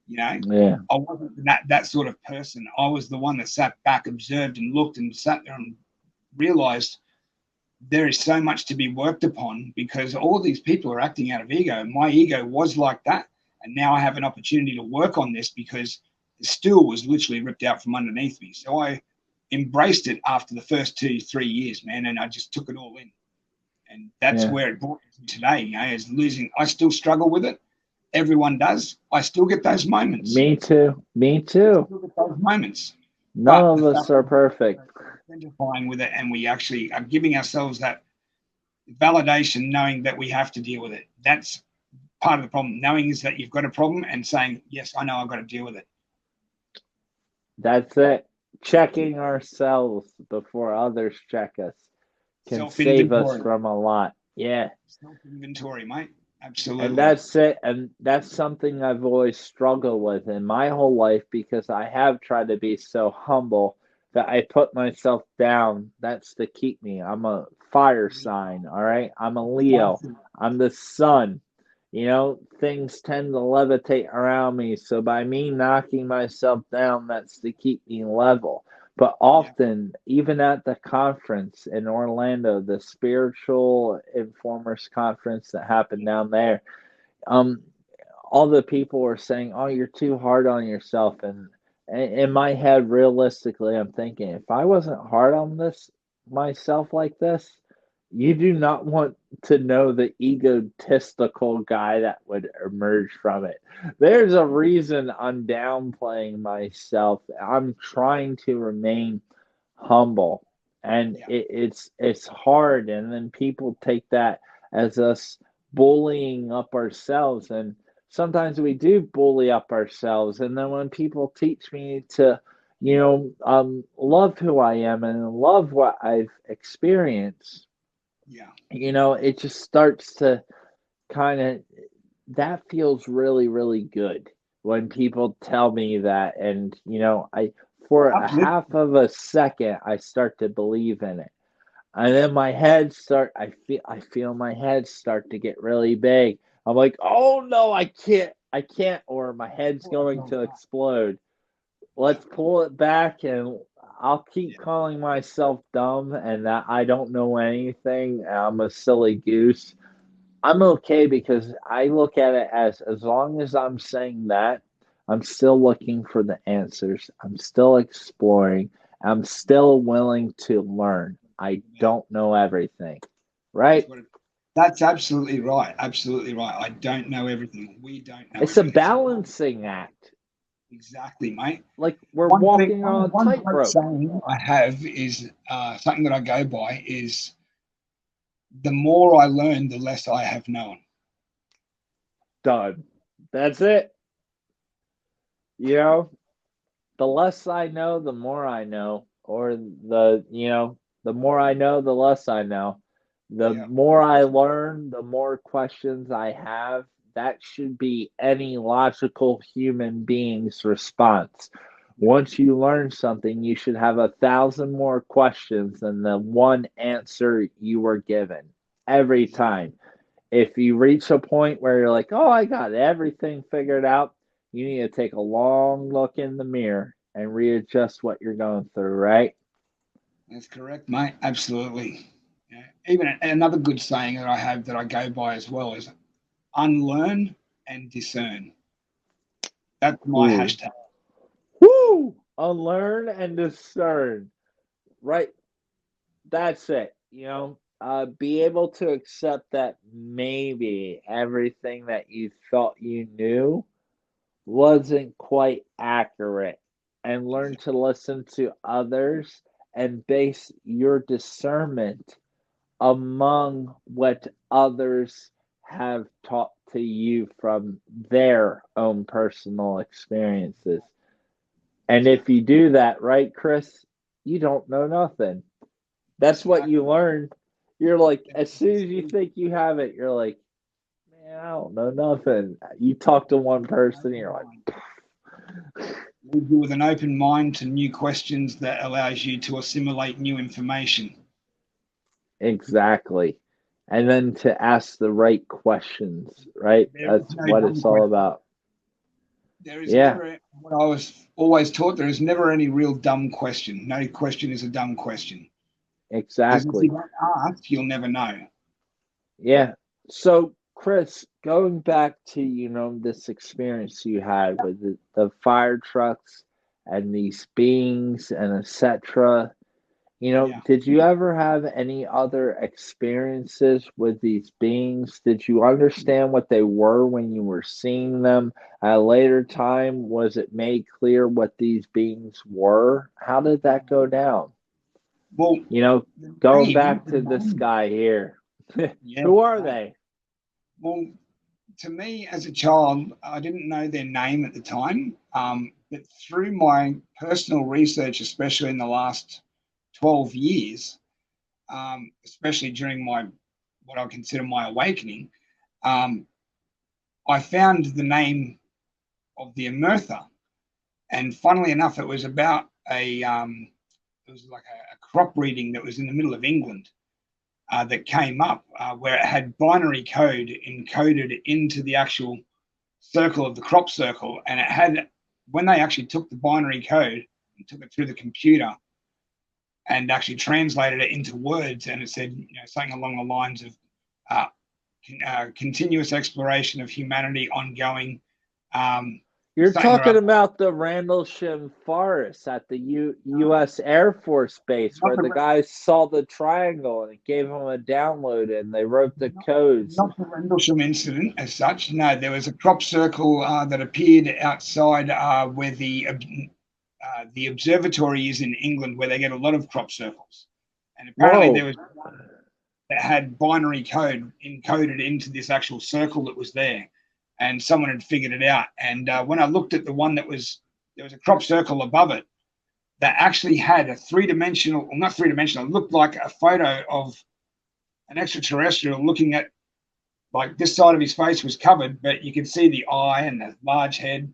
You know, Yeah. I wasn't that sort of person. I was the one that sat back, observed, and looked and sat there and realized there is so much to be worked upon, because all these people are acting out of ego. My ego was like that. And now I have an opportunity to work on this because the stool was literally ripped out from underneath me. So I embraced it after the first 2, 3 years, man, and I just took it all in. And that's Yeah. where it brought me to today, is losing. I still struggle with it. Everyone does. I still get those moments. Me too. Me I too. still get those moments. None But the of us fact are that perfect. we're identifying with it and we actually are giving ourselves that validation, knowing that we have to deal with it. That's part of the problem. Knowing is that you've got a problem and saying, yes, I know I've got to deal with it. That's it. Checking ourselves before others check us can Self save us inventory. from a lot. Yeah. Self inventory, mate. And Absolutely. that's it. And that's something I've always struggled with in my whole life because I have tried to be so humble that I put myself down. That's to keep me. I'm a fire sign, all right? I'm a Leo. I'm the sun. Things tend to levitate around me. So by me knocking myself down, that's to keep me level. But Yeah. often, even at the conference in Orlando, the Spiritual Informers Conference that happened down there, um, all the people were saying, "Oh, you're too hard on yourself," in my head, realistically, I'm thinking if I wasn't hard on this myself like this, you do not want to know the egotistical guy that would emerge from it. There's a reason I'm downplaying myself. I'm trying to remain humble, and Yeah. it's hard, and then people take that as us bullying up ourselves, and sometimes we do bully up ourselves, and then when people teach me to love who I am and love what I've experienced, Yeah. it just starts to kind of, that feels really, really good when people tell me that. And, I, for a Uplift. half of a second, I start to believe in it. And then my head I feel my head start to get really big. I'm like, oh no, I can't, or my head's going to explode. Let's pull it back, and I'll keep calling myself dumb and that I don't know anything. I'm a silly goose. I'm okay because I look at it as long as I'm saying that, I'm still looking for the answers. I'm still exploring. I'm still willing to learn. I don't know everything. That's Right? what that's absolutely right. Absolutely right. I don't know everything. We don't know It's a everything. balancing act. Exactly, mate. Like we're One thing, walking on a one great tightrope. saying I have is something that I go by is the more I learn, the less I have known. Done. That's it. You know, the less I know, the more I know, or the more I know, the less I know. The Yeah, more I learn, the more questions I have. That should be any logical human being's response. Once you learn something, you should have 1,000 more questions than the one answer you were given every exactly. time. If you reach a point where you're like, oh, I got everything figured out, you need to take a long look in the mirror and readjust what you're going through, right? That's correct, mate. Absolutely. Yeah. Even another good saying that I have that I go by as well is unlearn and discern. That's my Ooh. hashtag. Woo! Unlearn and discern. Right. That's it. Be able to accept that maybe everything that you thought you knew wasn't quite accurate, and learn Exactly. to listen to others and base your discernment among what others have taught to you from their own personal experiences. And if you Exactly. do that, right, Chris, you don't know nothing. That's what you Exactly. learn. You're like, as soon as you think you have it, you're like, man, I don't know nothing. You talk to one person, and you're like, Leave you with an open mind to new questions that allows you to assimilate new information. exactly. And then to ask the right questions, right? There is That's no what dumb it's all question. about. There is Yeah, never, what I was always taught, there is never any real dumb question. No question is a dumb question. Because if you exactly. don't ask, you'll never know. Yeah. So, Chris, going back to, this experience you had with the fire trucks and these beings and etc., Yeah. did you ever have any other experiences with these beings? Did you understand what they were when you were seeing them? At a later time, was it made clear what these beings were? How did that go down? Well, You know, the going name, back the to this name, guy here. yeah. Who are they? Well, to me as a child, I didn't know their name at the time. But through my personal research, especially in the last 12 years, especially during my what I consider my awakening, um, I found the name of the Merthyr. And funnily enough, it was about it was like a crop breeding that was in the middle of England that came up where it had binary code encoded into the actual circle of the crop circle. And it had, when they actually took the binary code and took it through the computer and actually translated it into words, and it said, something along the lines of continuous exploration of humanity ongoing. Um, You're setting her talking up. about the Randlesham Forest at the U.S. Air Force Base, Not where the, the guys saw the triangle and it gave them a download and they wrote the codes. not the Rendlesham incident as such. No, there was a crop circle that appeared outside where the observatory is in England, where they get a lot of crop circles. And apparently there Whoa. was one that had binary code encoded into this actual circle that was there, and someone had figured it out. And when I looked at the one there was a crop circle above it that actually had a three-dimensional, well, not three-dimensional, it looked like a photo of an extraterrestrial looking at, like, this side of his face was covered, but you could see the eye and the large head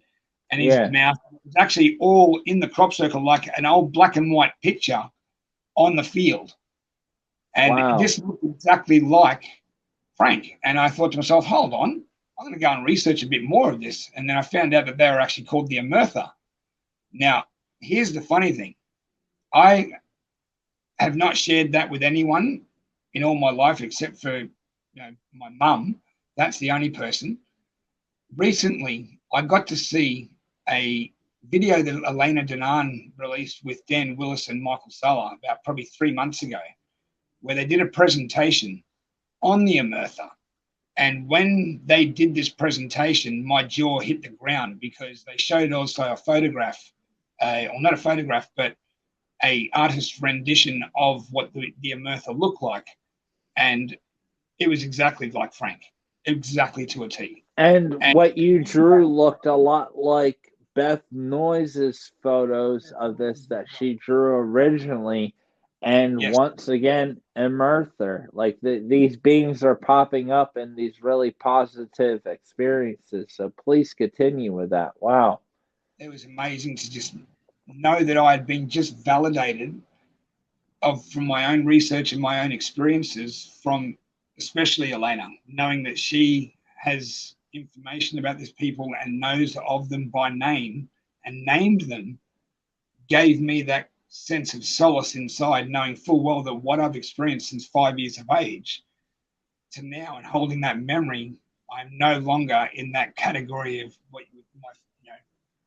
and his Yeah. mouth. It was actually all in the crop circle, like an old black and white picture on the field. And Wow. this looked exactly like Frank. And I thought to myself, hold on, I'm going to go and research a bit more of this. And then I found out that they were actually called the Merthyr. Now, here's the funny thing. I have not shared that with anyone in all my life except for my mum. That's the only person. Recently, I got to see a video that Elena Danan released with Dan Willis and Michael Sulla about probably 3 months ago, where they did a presentation on the Merthyr. And when they did this presentation, my jaw hit the ground because they showed also a photograph, or not a photograph, but a artist's rendition of what the Merthyr looked like. And it was exactly like Frank, exactly to a T. And what you drew looked a lot like Beth Noise's photos of this that she drew originally. And Yes, once again, in Merthyr, like these beings are popping up in these really positive experiences. So please continue with that. Wow. it was amazing to just know that I had been just validated from my own research and my own experiences from especially Elena, knowing that she has information about these people and knows of them by name and named them, gave me that sense of solace inside, knowing full well that what I've experienced since 5 years of age to now and holding that memory, I'm no longer in that category of what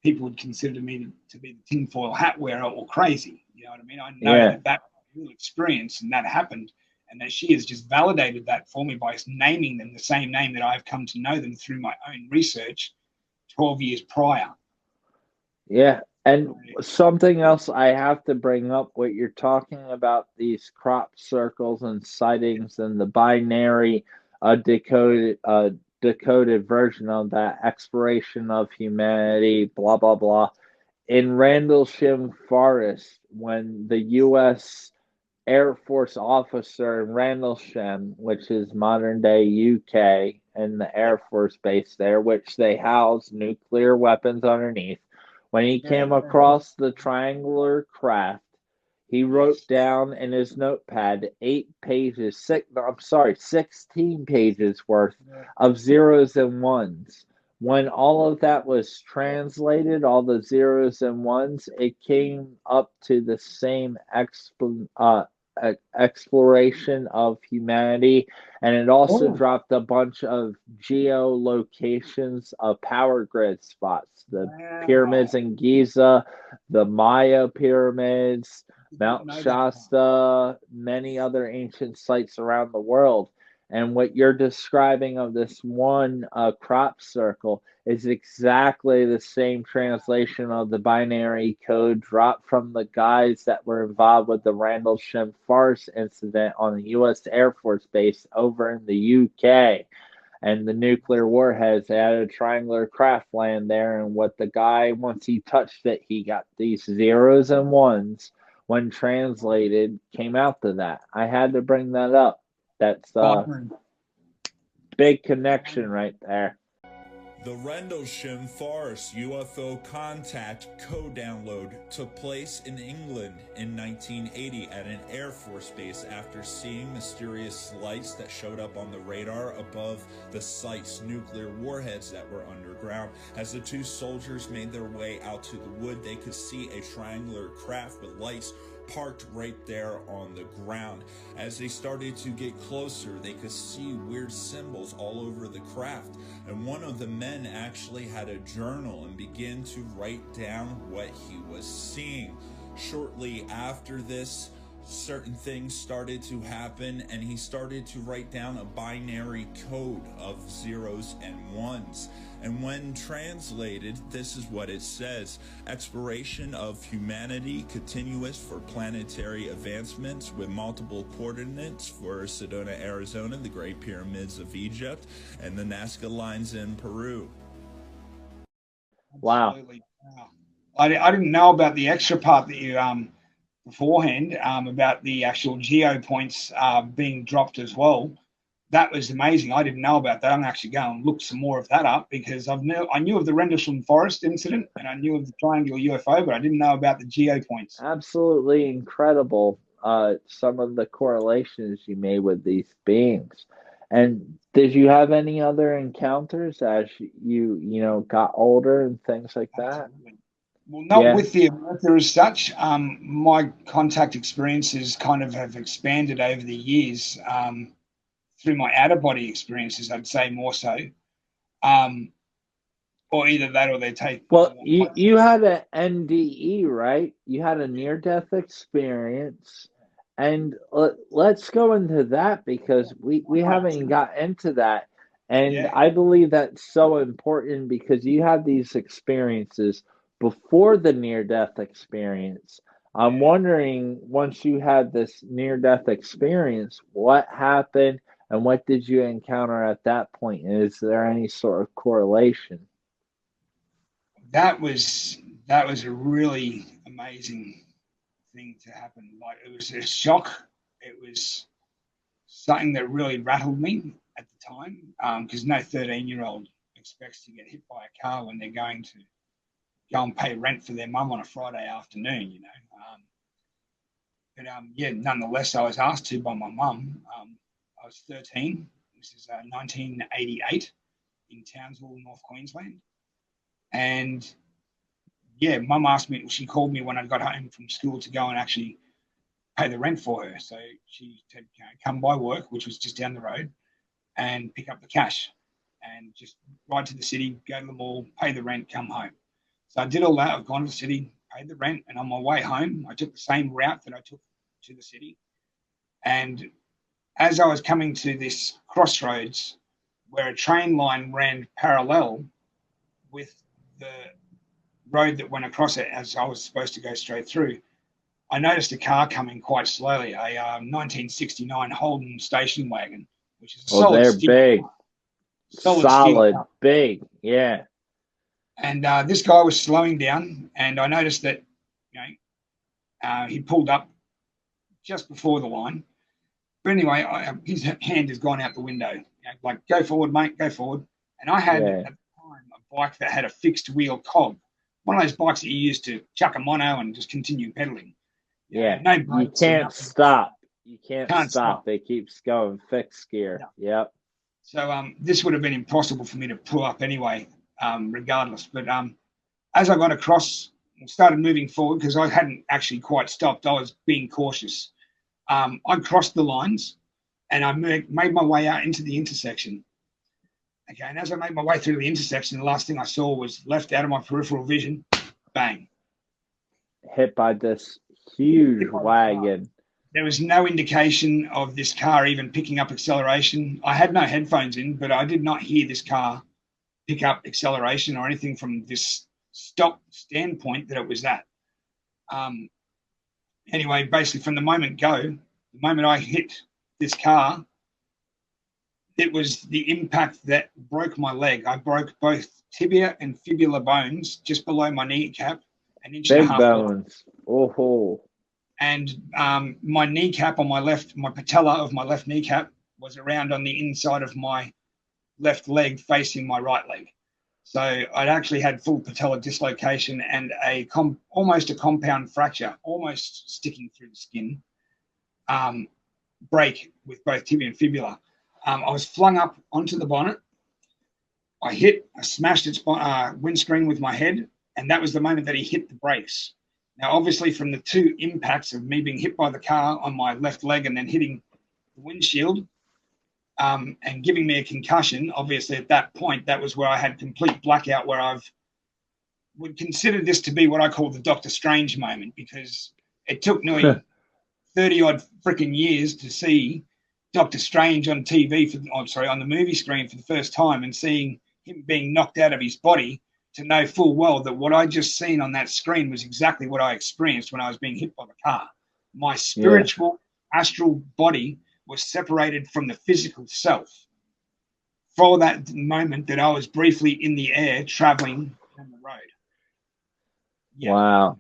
people would consider me to be the tinfoil hat wearer or crazy. You know what I mean? I know that real experience and that happened, and that she has just validated that for me by naming them the same name that I've come to know them through my own research 12 years prior. Yeah. And something else I have to bring up, what you're talking about, these crop circles and sightings and the binary decoded version of that exploration of humanity, blah, blah, blah. In Randlesham Forest, when the U.S. Air Force officer in Randlesham, which is modern day UK, and the Air Force base there, which they house nuclear weapons underneath, when he came across the triangular craft, he wrote down in his notepad 16 pages worth of zeros and ones. When all of that was translated, all the zeros and ones, it came up to the same exploration of humanity, and it also dropped a bunch of geolocations of power grid spots, the pyramids in Giza, the Maya pyramids, Mount Shasta, many other ancient sites around the world. And what you're describing of this one crop circle is exactly the same translation of the binary code dropped from the guys that were involved with the Randlesham Forest incident on the U.S. Air Force Base over in the UK. And the nuclear warheads had a triangular craft land there. And what the guy, once he touched it, he got these zeros and ones, when translated, came out to that. I had to bring that up. That's big connection right there. The Rendlesham Forest UFO contact co-download took place in England in 1980 at an Air Force base after seeing mysterious lights that showed up on the radar above the site's nuclear warheads that were underground. As the two soldiers made their way out to the wood, they could see a triangular craft with lights parked right there on the ground. As they started to get closer, they could see weird symbols all over the craft. And one of the men actually had a journal and began to write down what he was seeing. Shortly after this, certain things started to happen, and he started to write down a binary code of zeros and ones. And when translated, this is what it says: exploration of humanity continuous for planetary advancements with multiple coordinates for Sedona, Arizona, the Great Pyramids of Egypt, and the Nazca Lines in Peru. Wow. Absolutely. Wow. I didn't know about the extra part that you beforehand about the actual geo points being dropped as well. That was amazing. I didn't know about that. I'm actually going to look some more of that up, because I knew of the Rendlesham Forest incident, and I knew of the triangular UFO, but I didn't know about the geo points. Absolutely incredible. Some of the correlations you made with these beings. And did you have any other encounters as you got older and things like that? Absolutely. Well, not Yeah. with the Merthyr as such. My contact experiences kind of have expanded over the years through my out-of-body experiences, I'd say more so. Or either that or they take... Well, you had an NDE, right? You had a near-death experience. And let's go into that, because we haven't got into that. And Yeah. I believe that's so important, because you had these experiences before the near-death experience. I'm wondering, once you had this near-death experience, what happened and what did you encounter at that point? Is there any sort of correlation? That was a really amazing thing to happen. Like, it was a shock. It was something that really rattled me at the time, because no 13-year-old expects to get hit by a car when they're going to go and pay rent for their mum on a Friday afternoon, you know. Yeah, nonetheless, I was asked to by my mum. I was 13. This is 1988 in Townsville, North Queensland. And yeah, mum asked me, she called me when I got home from school to go and actually pay the rent for her. So she said, come by work, which was just down the road, and pick up the cash and just ride to the city, go to the mall, pay the rent, come home. So I did all that. I've gone to the city, paid the rent, and on my way home, I took the same route that I took to the city. And as I was coming to this crossroads where a train line ran parallel with the road that went across it as I was supposed to go straight through, I noticed a car coming quite slowly, a 1969 Holden station wagon, which is a solid they're steel, big. Solid, steel. big, yeah. And this guy was slowing down, and I noticed that he pulled up just before the line. But anyway, his hand has gone out the window. Like, go forward, mate, go forward. And I had at the time a bike that had a fixed wheel cob, one of those bikes that you use to chuck a mono and just continue pedaling. Yeah, no you can't stop. You can't stop. It keeps going fixed gear. No. Yep. So this would have been impossible for me to pull up anyway, regardless. But as I got across and started moving forward, because I hadn't actually quite stopped, I was being cautious. I crossed the lines and I made my way out into the intersection. Okay, and as I made my way through the intersection, the last thing I saw was left out of my peripheral vision, bang. Hit by this huge wagon. There was no indication of this car even picking up acceleration. I had no headphones in, but I did not hear this car pick up acceleration or anything from this stop standpoint that it was that. Anyway, basically from the moment I hit this car, it was the impact that broke my leg. I broke both tibia and fibula bones just below my kneecap, an inch and a half. Big bones. Oh. And my kneecap on my left, my patella of my left kneecap was around on the inside of my left leg facing my right leg. So I'd actually had full patella dislocation and almost a compound fracture, almost sticking through the skin, break with both tibia and fibula. I was flung up onto the bonnet. I smashed its windscreen with my head, and that was the moment that he hit the brakes. Now, obviously, from the two impacts of me being hit by the car on my left leg and then hitting the windshield and giving me a concussion, obviously at that point, that was where I had complete blackout, where would consider this to be what I call the Doctor Strange moment, because it took nearly 30 odd freaking years to see Doctor Strange on TV on the movie screen for the first time, and seeing him being knocked out of his body, to know full well that what I just seen on that screen was exactly what I experienced when I was being hit by the car. My spiritual astral body was separated from the physical self for that moment that I was briefly in the air traveling on the road. Yeah. Wow.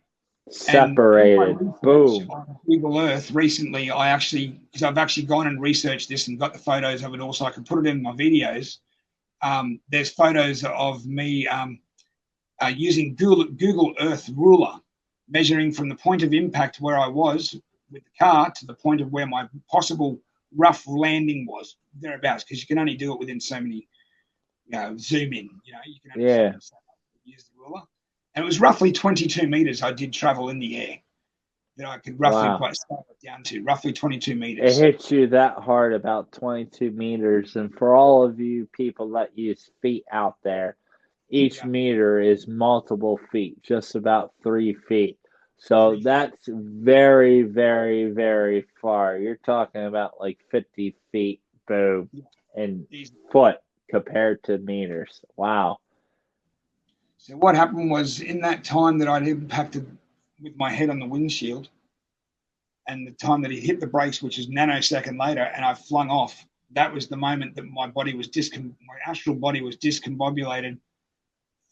Separated. Boom. On Google Earth recently, because I've actually gone and researched this and got the photos of it also, I can put it in my videos. There's photos of me using Google Earth ruler, measuring from the point of impact where I was with the car to the point of where my possible rough landing was, thereabouts, because you can only do it within so many, zoom in, you can only use the ruler. And it was roughly 22 meters I did travel in the air that I could roughly start it down to, roughly 22 meters. It hits you that hard, about 22 meters. And for all of you people that use feet out there, each meter is multiple feet, just about 3 feet. So that's very, very, very far. You're talking about like 50 feet, boom, in foot compared to meters. Wow. So what happened was, in that time that I'd impacted with my head on the windshield, and the time that he hit the brakes, which is nanosecond later, and I flung off, that was the moment that my body was my astral body was discombobulated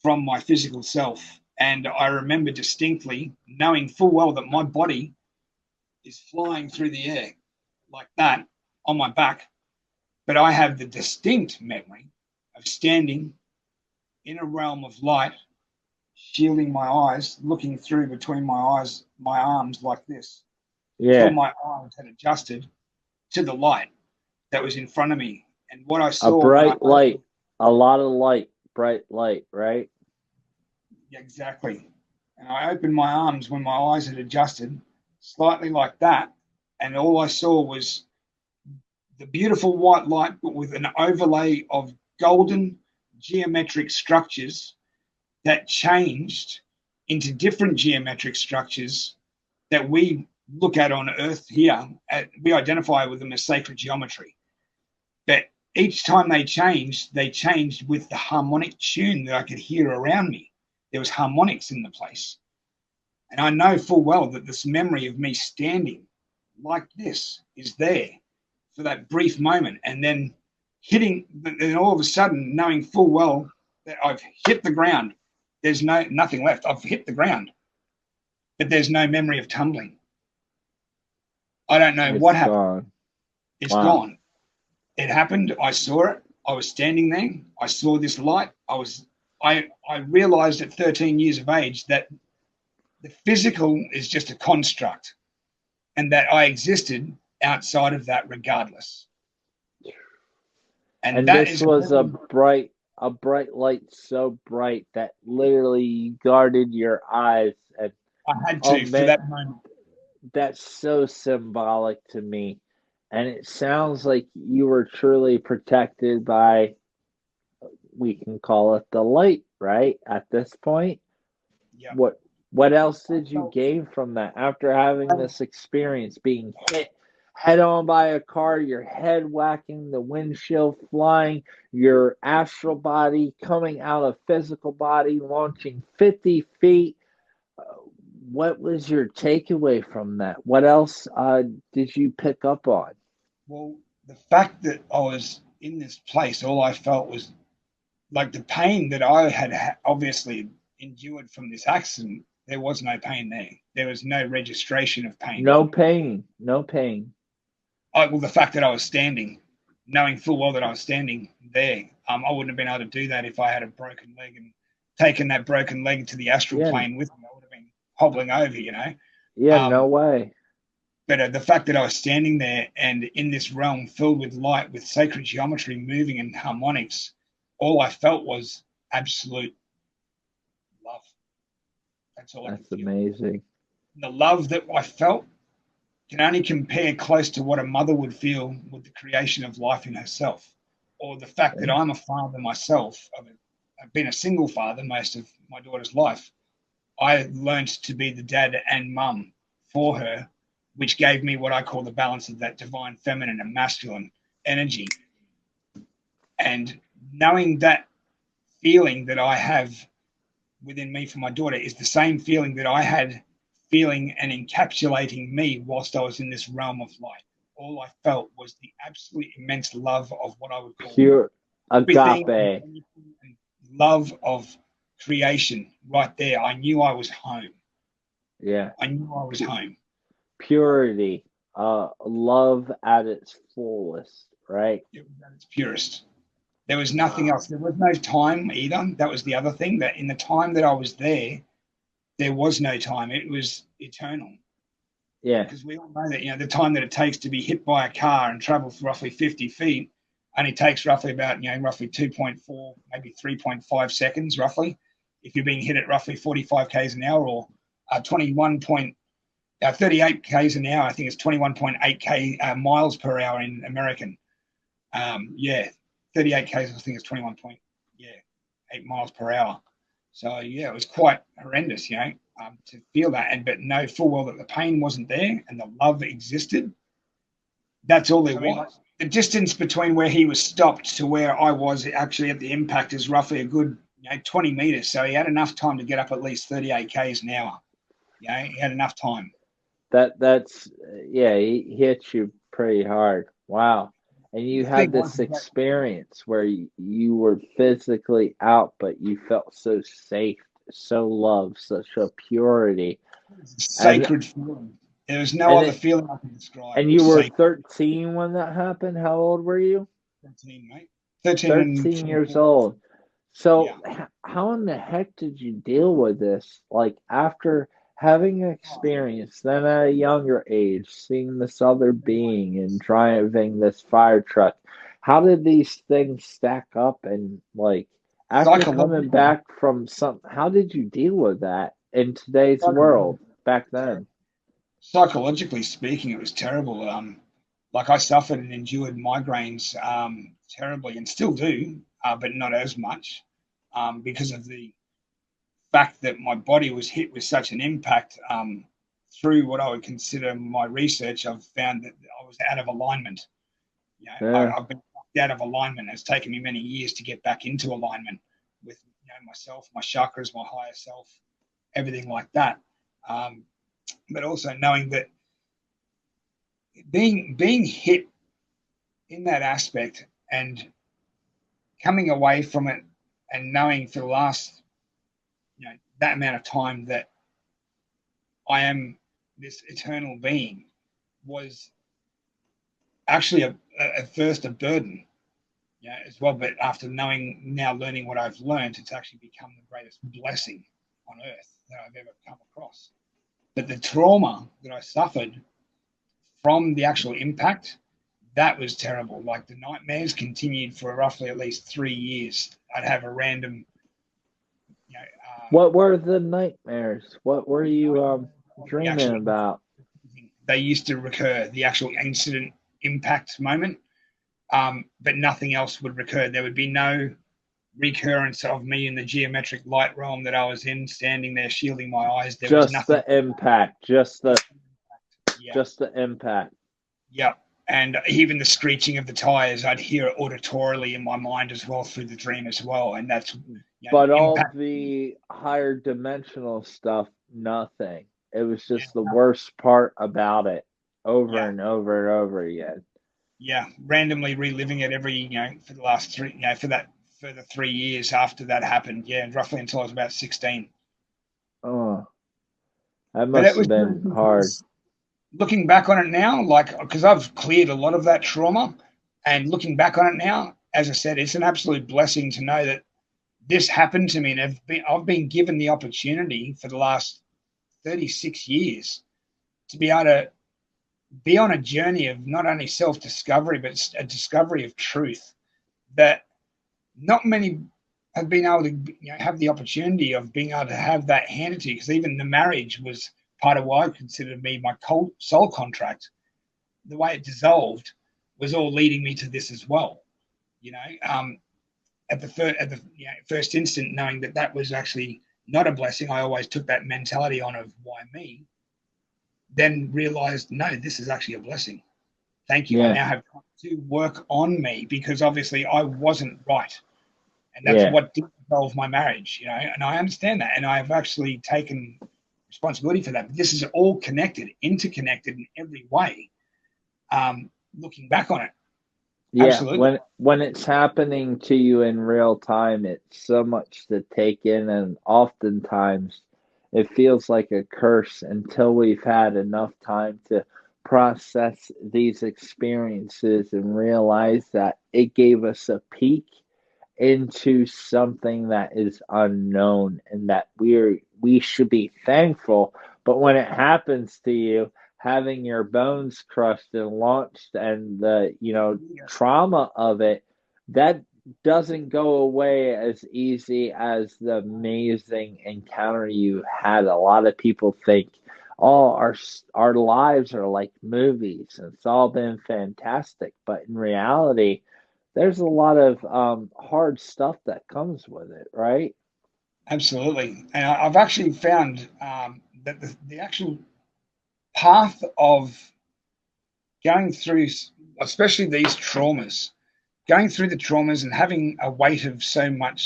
from my physical self. And I remember distinctly knowing full well that my body is flying through the air like that on my back. But I have the distinct memory of standing in a realm of light, shielding my eyes, looking through between my arms like this. Until my eyes had adjusted to the light that was in front of me. And what I saw... A bright light. A lot of light. Bright light, right? Exactly. And I opened my arms when my eyes had adjusted, slightly like that, and all I saw was the beautiful white light, but with an overlay of golden geometric structures that changed into different geometric structures that we look at on Earth here. We identify with them as sacred geometry. But each time they changed with the harmonic tune that I could hear around me. There was harmonics in the place. And I know full well that this memory of me standing like this is there for that brief moment, and then and all of a sudden knowing full well that I've hit the ground. There's nothing left. I've hit the ground, but there's no memory of tumbling. I don't know what happened. It's gone. It happened. I saw it. I was standing there. I saw this light. I realized at 13 years of age that the physical is just a construct, and that I existed outside of that regardless. And this was a bright light, so bright that literally guarded your eyes. And I had to for that moment. That's so symbolic to me. And it sounds like you were truly protected by, we can call it the light, right? At this point. Yeah. What else did you gain from that after having this experience, being hit head on by a car, your head whacking the windshield, flying, your astral body coming out of physical body, launching 50 feet? What was your takeaway from that? What else did you pick up on? Well, the fact that I was in this place, all I felt was like the pain that I had obviously endured from this accident. There was no pain there. There was no registration of pain. No pain. No pain. Well, the fact that I was standing, knowing full well that I was standing there, I wouldn't have been able to do that if I had a broken leg and taken that broken leg to the astral plane with me. I would have been hobbling over, Yeah, no way. But the fact that I was standing there and in this realm filled with light, with sacred geometry moving in harmonics, all I felt was absolute love. That's all. That's amazing. The love that I felt can only compare close to what a mother would feel with the creation of life in herself, or the fact that I'm a father myself. I've been a single father most of my daughter's life. I learned to be the dad and mum for her, which gave me what I call the balance of that divine feminine and masculine energy. And knowing that feeling that I have within me for my daughter is the same feeling that I had feeling and encapsulating me whilst I was in this realm of light. All I felt was the absolute immense love of what I would call Pure everything, agape. love of creation right there. I knew I was home. Yeah. I knew I was home. Purity. Love at its fullest, right? It was at its purest. There was nothing else. There was no time either. That was the other thing, that in the time that I was there was no time. It was eternal. Yeah. Because we all know that, you know, the time that it takes to be hit by a car and travel for roughly 50 feet only takes roughly about, you know, roughly 2.4, maybe 3.5 seconds, roughly. If you're being hit at roughly 45 k's an hour, or 38 k's an hour, I think it's 21.8 miles per hour in American. 38 k's, I think it's 8 miles per hour. So yeah, it was quite horrendous, you know, to feel that, but know full well that the pain wasn't there and the love existed. That's all there was. The distance between where he was stopped to where I was actually at the impact is roughly a good, 20 meters. So he had enough time to get up at least 38 k's an hour. He had enough time. That's he hit you pretty hard. Wow. And you had this experience where you were physically out, but you felt so safe, so loved, such a purity. Sacred feeling. There was no other feeling I can describe. And you were 13 when that happened? How old were you? 13, mate. 13 years old. So how in the heck did you deal with this? Like, after having an experience, then at a younger age, seeing this other being and driving this fire truck, how did these things stack up? And like, after coming back from how did you deal with that in today's world back then? Psychologically speaking, it was terrible. Like, I suffered and endured migraines terribly, and still do, but not as much, because of the fact that my body was hit with such an impact. Through what I would consider my research, I've found that I was out of alignment. I've been out of alignment. It's taken me many years to get back into alignment with myself, my chakras, my higher self, everything like that. But also knowing that being hit in that aspect and coming away from it, and knowing for the last that amount of time that I am this eternal being, was actually at first a burden, as well. But after learning what I've learned, it's actually become the greatest blessing on earth that I've ever come across. But the trauma that I suffered from the actual impact, that was terrible. Like, the nightmares continued for roughly at least 3 years. I'd have a random. What were the nightmares? What were you dreaming about? They used to recur, the actual incident impact moment, but nothing else would recur. There would be no recurrence of me in the geometric light realm that I was in, standing there shielding my eyes. There was nothing. The impact, just the impact. Yeah. And even the screeching of the tires, I'd hear it auditorily in my mind as well, through the dream as well. And that's. But all the higher dimensional stuff, nothing. It was just the worst part about it, over and over and over again. Yeah, randomly reliving it every, for the last 3, for the 3 years after that happened. Yeah, roughly until I was about 16. Oh, that must have been hard. Looking back on it now, because I've cleared a lot of that trauma, and looking back on it now, as I said, it's an absolute blessing to know that this happened to me, and I've been given the opportunity for the last 36 years to be able to be on a journey of not only self-discovery, but a discovery of truth that not many have been able to have the opportunity of being able to have that handed to you, because even the marriage was part of what I considered to be my soul contract, the way it dissolved was all leading me to this as well. You know, at the first instant, knowing that that was actually not a blessing, I always took that mentality on of why me. Then realized, no, this is actually a blessing. Thank you. I now have time to work on me because obviously I wasn't right. And that's what did involve my marriage, you know, and I understand that. And I've actually taken responsibility for that. But this is all connected, interconnected in every way. Looking back on it. Yeah, Absolutely. when it's happening to you in real time, it's so much to take in, and oftentimes it feels like a curse until we've had enough time to process these experiences and realize that it gave us a peek into something that is unknown and that we should be thankful. But when it happens to you, having your bones crushed and launched and the trauma of it, that doesn't go away as easy as the amazing encounter you had. A lot of people think, oh, our lives are like movies and it's all been fantastic, but in reality there's a lot of hard stuff that comes with it, right? Absolutely. And I've actually found that the actual path of going through, especially these traumas, going through the traumas and having a weight of so-called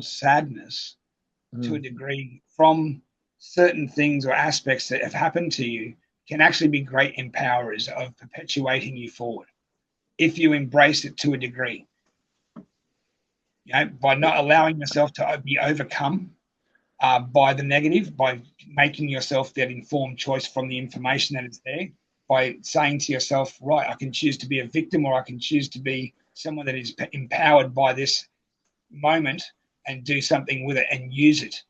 sadness to a degree from certain things or aspects that have happened to you can actually be great empowerers of perpetuating you forward if you embrace it to a degree. You know, by not allowing yourself to be overcome by the negative, by making yourself that informed choice from the information that is there, by saying to yourself, right, I can choose to be a victim or I can choose to be someone that is empowered by this moment and do something with it and use it.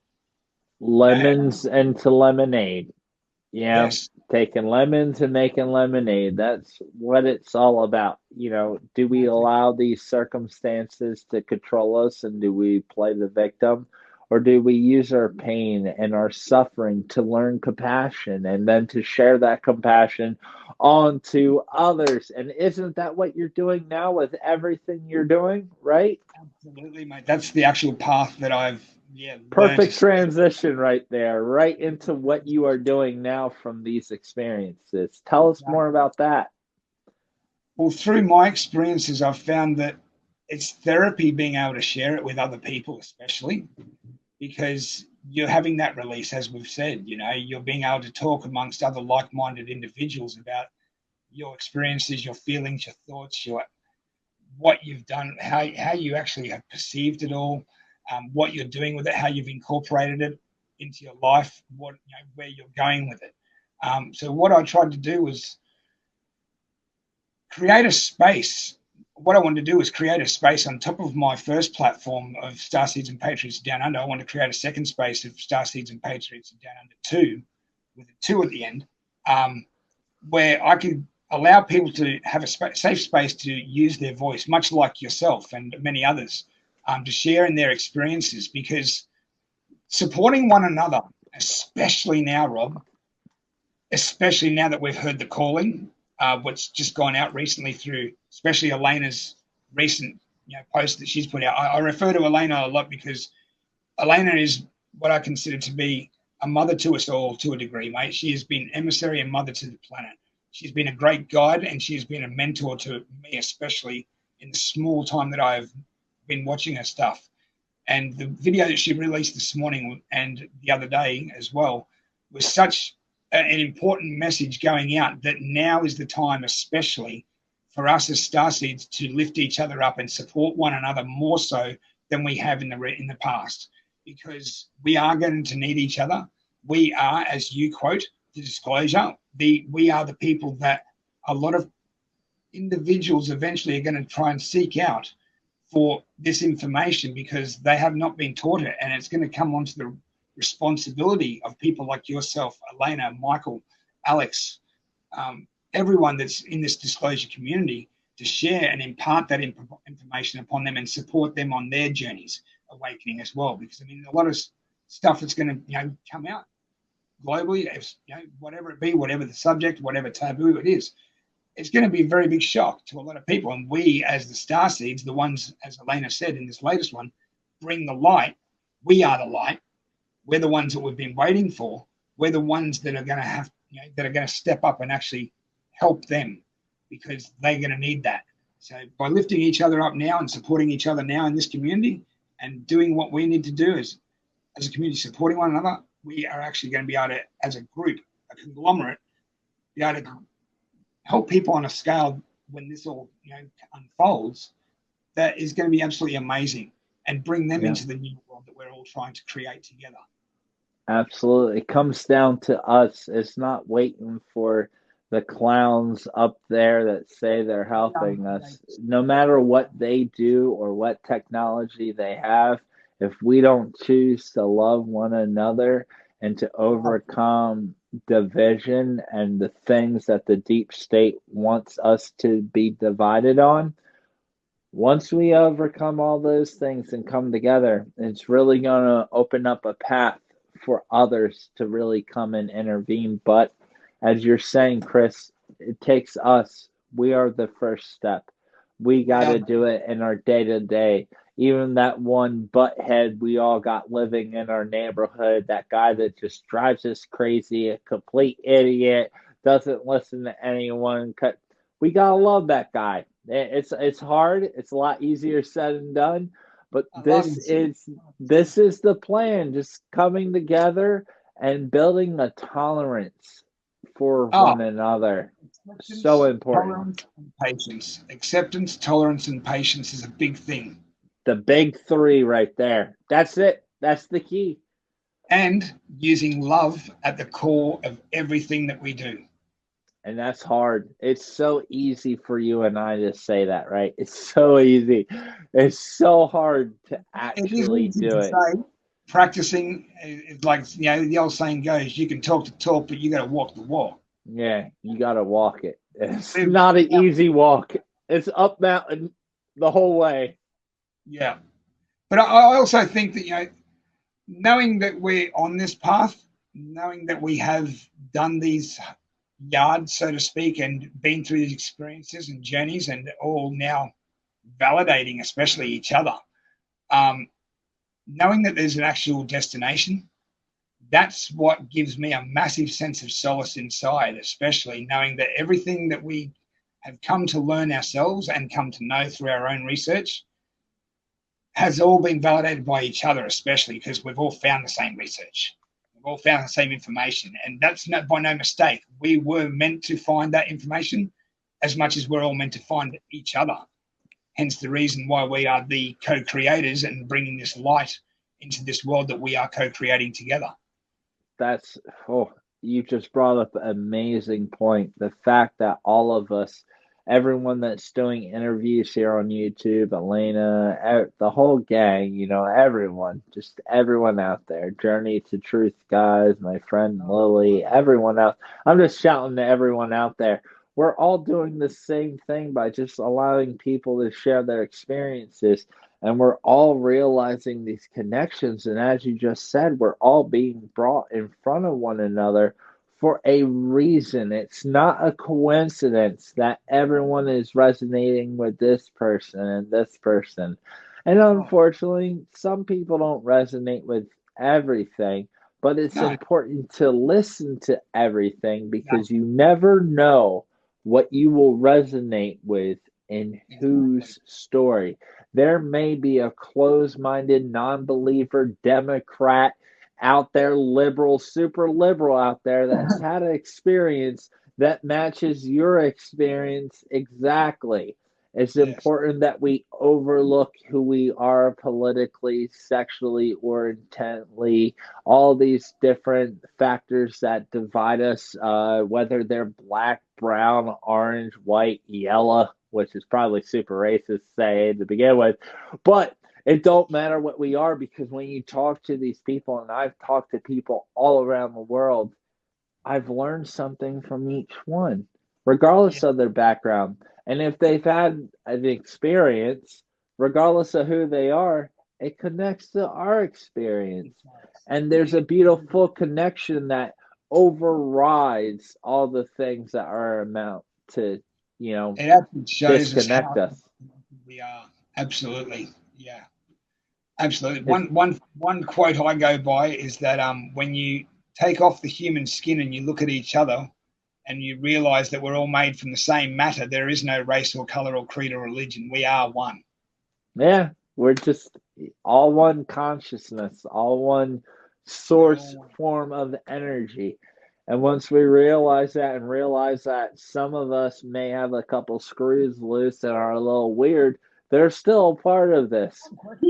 Lemons into lemonade. Yeah, Yes. taking lemons and making lemonade. That's what it's all about. Do we allow these circumstances to control us and do we play the victim? Or do we use our pain and our suffering to learn compassion and then to share that compassion on to others? And isn't that what you're doing now with everything you're doing, right? Absolutely, mate. That's the actual path that I've Perfect transition right there, right into what you are doing now from these experiences. Tell us more about that. Well, through my experiences, I've found that it's therapy being able to share it with other people, especially because you're having that release, as we've said, you're being able to talk amongst other like-minded individuals about your experiences, your feelings, your thoughts, what you've done, how you actually have perceived it all, what you're doing with it, how you've incorporated it into your life, where you're going with it. So what I tried to do was create a space. What I wanted to do was create a space on top of my first platform of Starseeds and Patriots Down Under. I wanted to create a second space of Starseeds and Patriots Down Under 2, with a 2 at the end, where I could allow people to have a safe space to use their voice, much like yourself and many others, to share in their experiences, because supporting one another, especially now, Rob, especially now that we've heard the calling, what's just gone out recently through, especially Elena's recent post that she's put out. I refer to Elena a lot because Elena is what I consider to be a mother to us all to a degree, mate. She has been emissary and mother to the planet. She's been a great guide and she's been a mentor to me, especially in the small time that I've been watching her stuff. And the video that she released this morning and the other day as well was such an important message going out that now is the time, especially for us as starseeds, to lift each other up and support one another more so than we have in the past, because we are going to need each other. We are, as you quote, the disclosure, we are the people that a lot of individuals eventually are going to try and seek out for this information because they have not been taught it, and it's going to come onto the responsibility of people like yourself, Elena, Michael, Alex, everyone that's in this disclosure community, to share and impart that information upon them and support them on their journeys awakening as well. Because a lot of stuff that's going to come out globally, if, whatever it be, whatever the subject, whatever taboo it is, it's going to be a very big shock to a lot of people. And we, as the star seeds, the ones, as Elena said in this latest one, bring the light. We are the light. We're the ones that we've been waiting for. We're the ones that are going to have, that are going to step up and actually help them, because they're going to need that. So by lifting each other up now and supporting each other now in this community and doing what we need to do as a community, supporting one another, we are actually going to be able to, as a group, a conglomerate, be able to help people on a scale when this all unfolds, that is going to be absolutely amazing, and bring them into the new world that we're all trying to create together. Absolutely. It comes down to us. It's not waiting for the clowns up there that say they're helping us. No matter what they do or what technology they have, if we don't choose to love one another and to overcome division and the things that the deep state wants us to be divided on, once we overcome all those things and come together, it's really going to open up a path for others to really come and intervene. But as you're saying, Chris, it takes us. We are the first step. We got to do it in our day to day. Even that one butthead we all got living in our neighborhood, that guy that just drives us crazy, a complete idiot, doesn't listen to anyone. We got to love that guy. It's hard. It's a lot easier said than done. But this is the plan. Just coming together and building a tolerance for one another. So important. Tolerance and patience. Acceptance, tolerance, and patience is a big thing. The big three right there. That's it. That's the key. And using love at the core of everything that we do. And that's hard. It's so easy for you and I to say that, right? It's so easy. It's so hard to actually do it. Practicing is like, the old saying goes, you can talk the talk, but you got to walk the walk. Yeah, you got to walk it. It's not an easy walk. It's up mountain the whole way. Yeah. But I also think that, knowing that we're on this path, knowing that we have done these yards, so to speak, and been through these experiences and journeys, and all now validating, especially each other, knowing that there's an actual destination, that's what gives me a massive sense of solace inside, especially knowing that everything that we have come to learn ourselves and come to know through our own research has all been validated by each other, especially because we've all found the same research. We've all found the same information, and that's not by no mistake. We were meant to find that information as much as we're all meant to find each other. Hence the reason why we are the co-creators and bringing this light into this world that we are co-creating together. You just brought up an amazing point. The fact that all of us, everyone that's doing interviews here on YouTube, Elena, the whole gang, everyone out there, Journey to Truth guys, my friend Lily, everyone else. I'm just shouting to everyone out there. We're all doing the same thing by just allowing people to share their experiences. And we're all realizing these connections. And as you just said, we're all being brought in front of one another for a reason. It's not a coincidence that everyone is resonating with this person and this person. And unfortunately, some people don't resonate with everything, but it's important to listen to everything, because you never know what you will resonate with in whose story. There may be a closed-minded, non-believer, Democrat out there, liberal, super liberal out there that's had an experience that matches your experience exactly. It's important that we overlook who we are politically, sexually, or intently, all these different factors that divide us, whether they're black, brown, orange, white, yellow, which is probably super racist to say to begin with. But it don't matter what we are, because when you talk to these people, and I've talked to people all around the world, I've learned something from each one, regardless of their background. And if they've had an experience, regardless of who they are, it connects to our experience. And there's a beautiful connection that overrides all the things that are amount to, It actually shows us disconnect how us. we are. Absolutely. Yeah. Absolutely. It's, One quote I go by is that when you take off the human skin and you look at each other and you realize that we're all made from the same matter, there is no race or color or creed or religion. We are one. yeah, we're just all one consciousness, all one source form of energy. And once we realize that and realize that some of us may have a couple screws loose and are a little weird, they're still a part of this.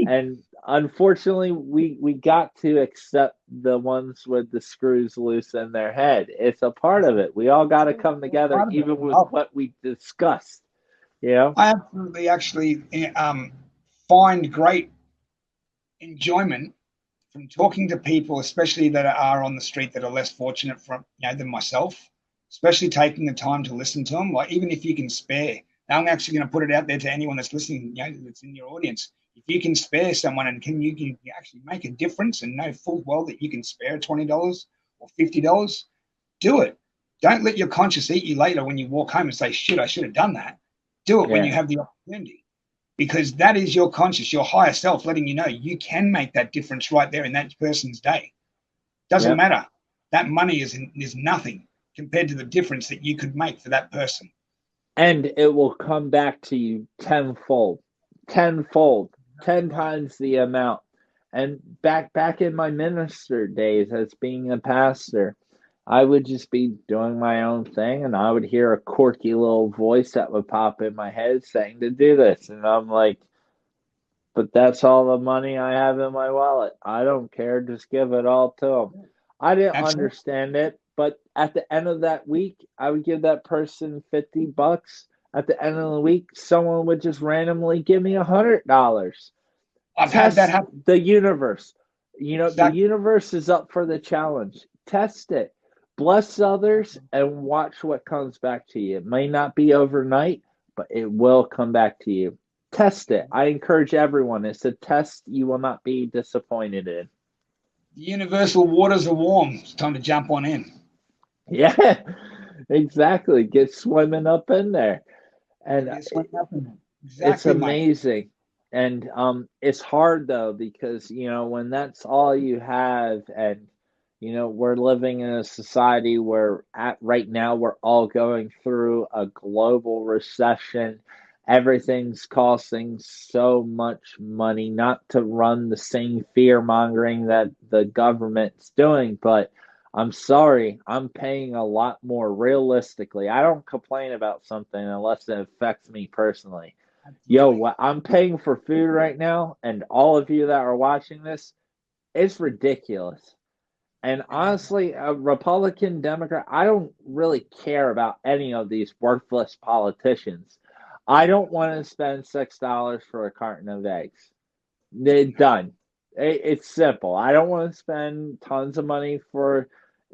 And unfortunately, we got to accept the ones with the screws loose in their head. It's a part of it. We all got to come together, even with what we discussed. I absolutely actually find great enjoyment from talking to people, especially that are on the street that are less fortunate from than myself. Especially taking the time to listen to them, like even if you can spare. Now I'm actually going to put it out there to anyone that's listening, that's in your audience. If you can spare someone and you can actually make a difference and know full well that you can spare $20 or $50, do it. Don't let your conscience eat you later when you walk home and say, shit, I should have done that. Do it when you have the opportunity, because that is your conscious, your higher self letting you know you can make that difference right there in that person's day. Doesn't matter. That money is nothing compared to the difference that you could make for that person. And it will come back to you tenfold, 10 times the amount. And back in my minister days as being a pastor, I would just be doing my own thing, and I would hear a quirky little voice that would pop in my head saying to do this. And I'm like, but that's all the money I have in my wallet. I don't care. Just give it all to them. I didn't understand it, but at the end of that week, I would give that person $50. At the end of the week, someone would just randomly give me $100. I've had that happen. The universe. The universe is up for the challenge. Test it. Bless others and watch what comes back to you. It may not be overnight, but it will come back to you. Test it. I encourage everyone. It's a test you will not be disappointed in. The universal waters are warm. It's time to jump on in. Yeah, exactly. Get swimming up in there. And it's amazing. And it's hard though, because when that's all you have, and we're living in a society where right now we're all going through a global recession. Everything's costing so much money, not to run the same fear mongering that the government's doing, but I'm sorry, I'm paying a lot more realistically. I don't complain about something unless it affects me personally. Yo, what I'm paying for food right now, and all of you that are watching this, it's ridiculous. And honestly, a Republican, Democrat, I don't really care about any of these worthless politicians. I don't want to spend $6 for a carton of eggs. They're done. It's simple. I don't want to spend tons of money for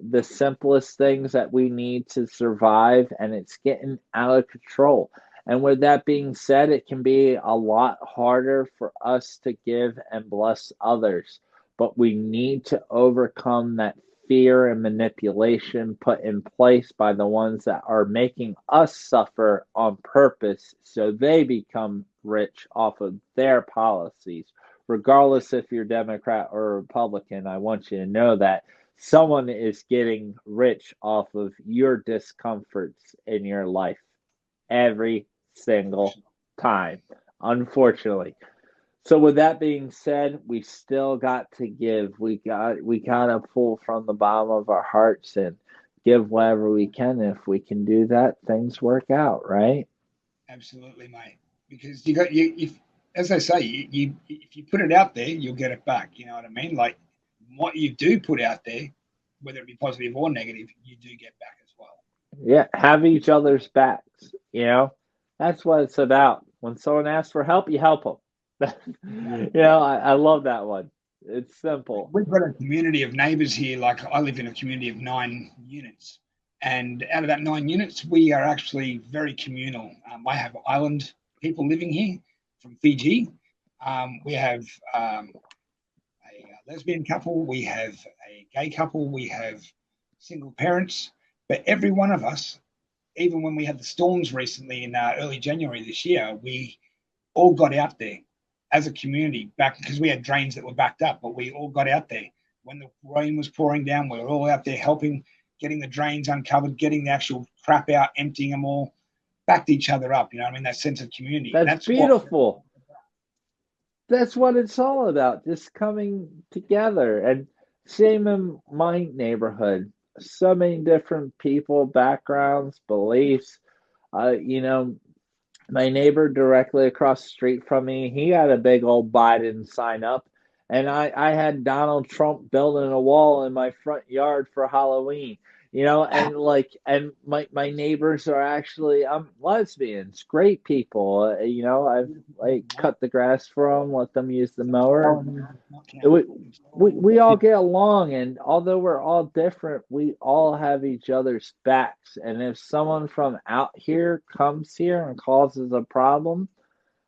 the simplest things that we need to survive, and it's getting out of control. And with that being said, it can be a lot harder for us to give and bless others. But we need to overcome that fear and manipulation put in place by the ones that are making us suffer on purpose so they become rich off of their policies. Regardless if you're Democrat or Republican, I want you to know that someone is getting rich off of your discomforts in your life every single time, unfortunately. So with that being said, we still got to give. We got to pull from the bottom of our hearts and give whatever we can. If we can do that, things work out, right? Absolutely, mate. Because if as I say, if you put it out there, you'll get it back. You know what I mean? Like what you do put out there, whether it be positive or negative, you do get back as well. Yeah, have each other's backs. That's what it's about. When someone asks for help, you help them. I love that one. It's simple. We've got a community of neighbours here. Like I live in a community of 9 units, and out of that 9 units, we are actually very communal. I have island people living here from Fiji. We have a lesbian couple. We have a gay couple. We have single parents, but every one of us, even when we had the storms recently in early January this year, we all got out there as a community back because we had drains that were backed up, but we all got out there. When the rain was pouring down, we were all out there helping, getting the drains uncovered, getting the actual crap out, emptying them all, backed each other up. You know what I mean? That sense of community. That's beautiful. That's what it's all about, just coming together. And same in my neighborhood. So many different people, backgrounds, beliefs. You know, my neighbor directly across the street from me, he had a big old Biden sign up. And I had Donald Trump building a wall in my front yard for Halloween. You know, and my neighbors are actually lesbians, great people. You know, I've like cut the grass for them, let them use the mower. We all get along, and although we're all different, we all have each other's backs. And if someone from out here comes here and causes a problem,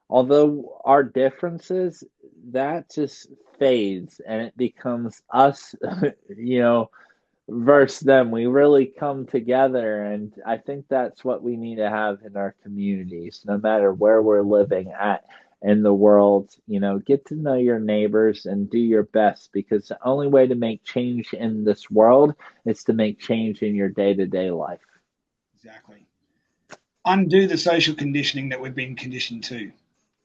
although our differences, that just fades and it becomes us, you know, versus them. We really come together, and I think that's what we need to have in our communities, no matter where we're living at in the world. You know, get to know your neighbors and do your best, because the only way to make change in this world is to make change in your day-to-day life. Exactly. Undo the social conditioning that we've been conditioned to.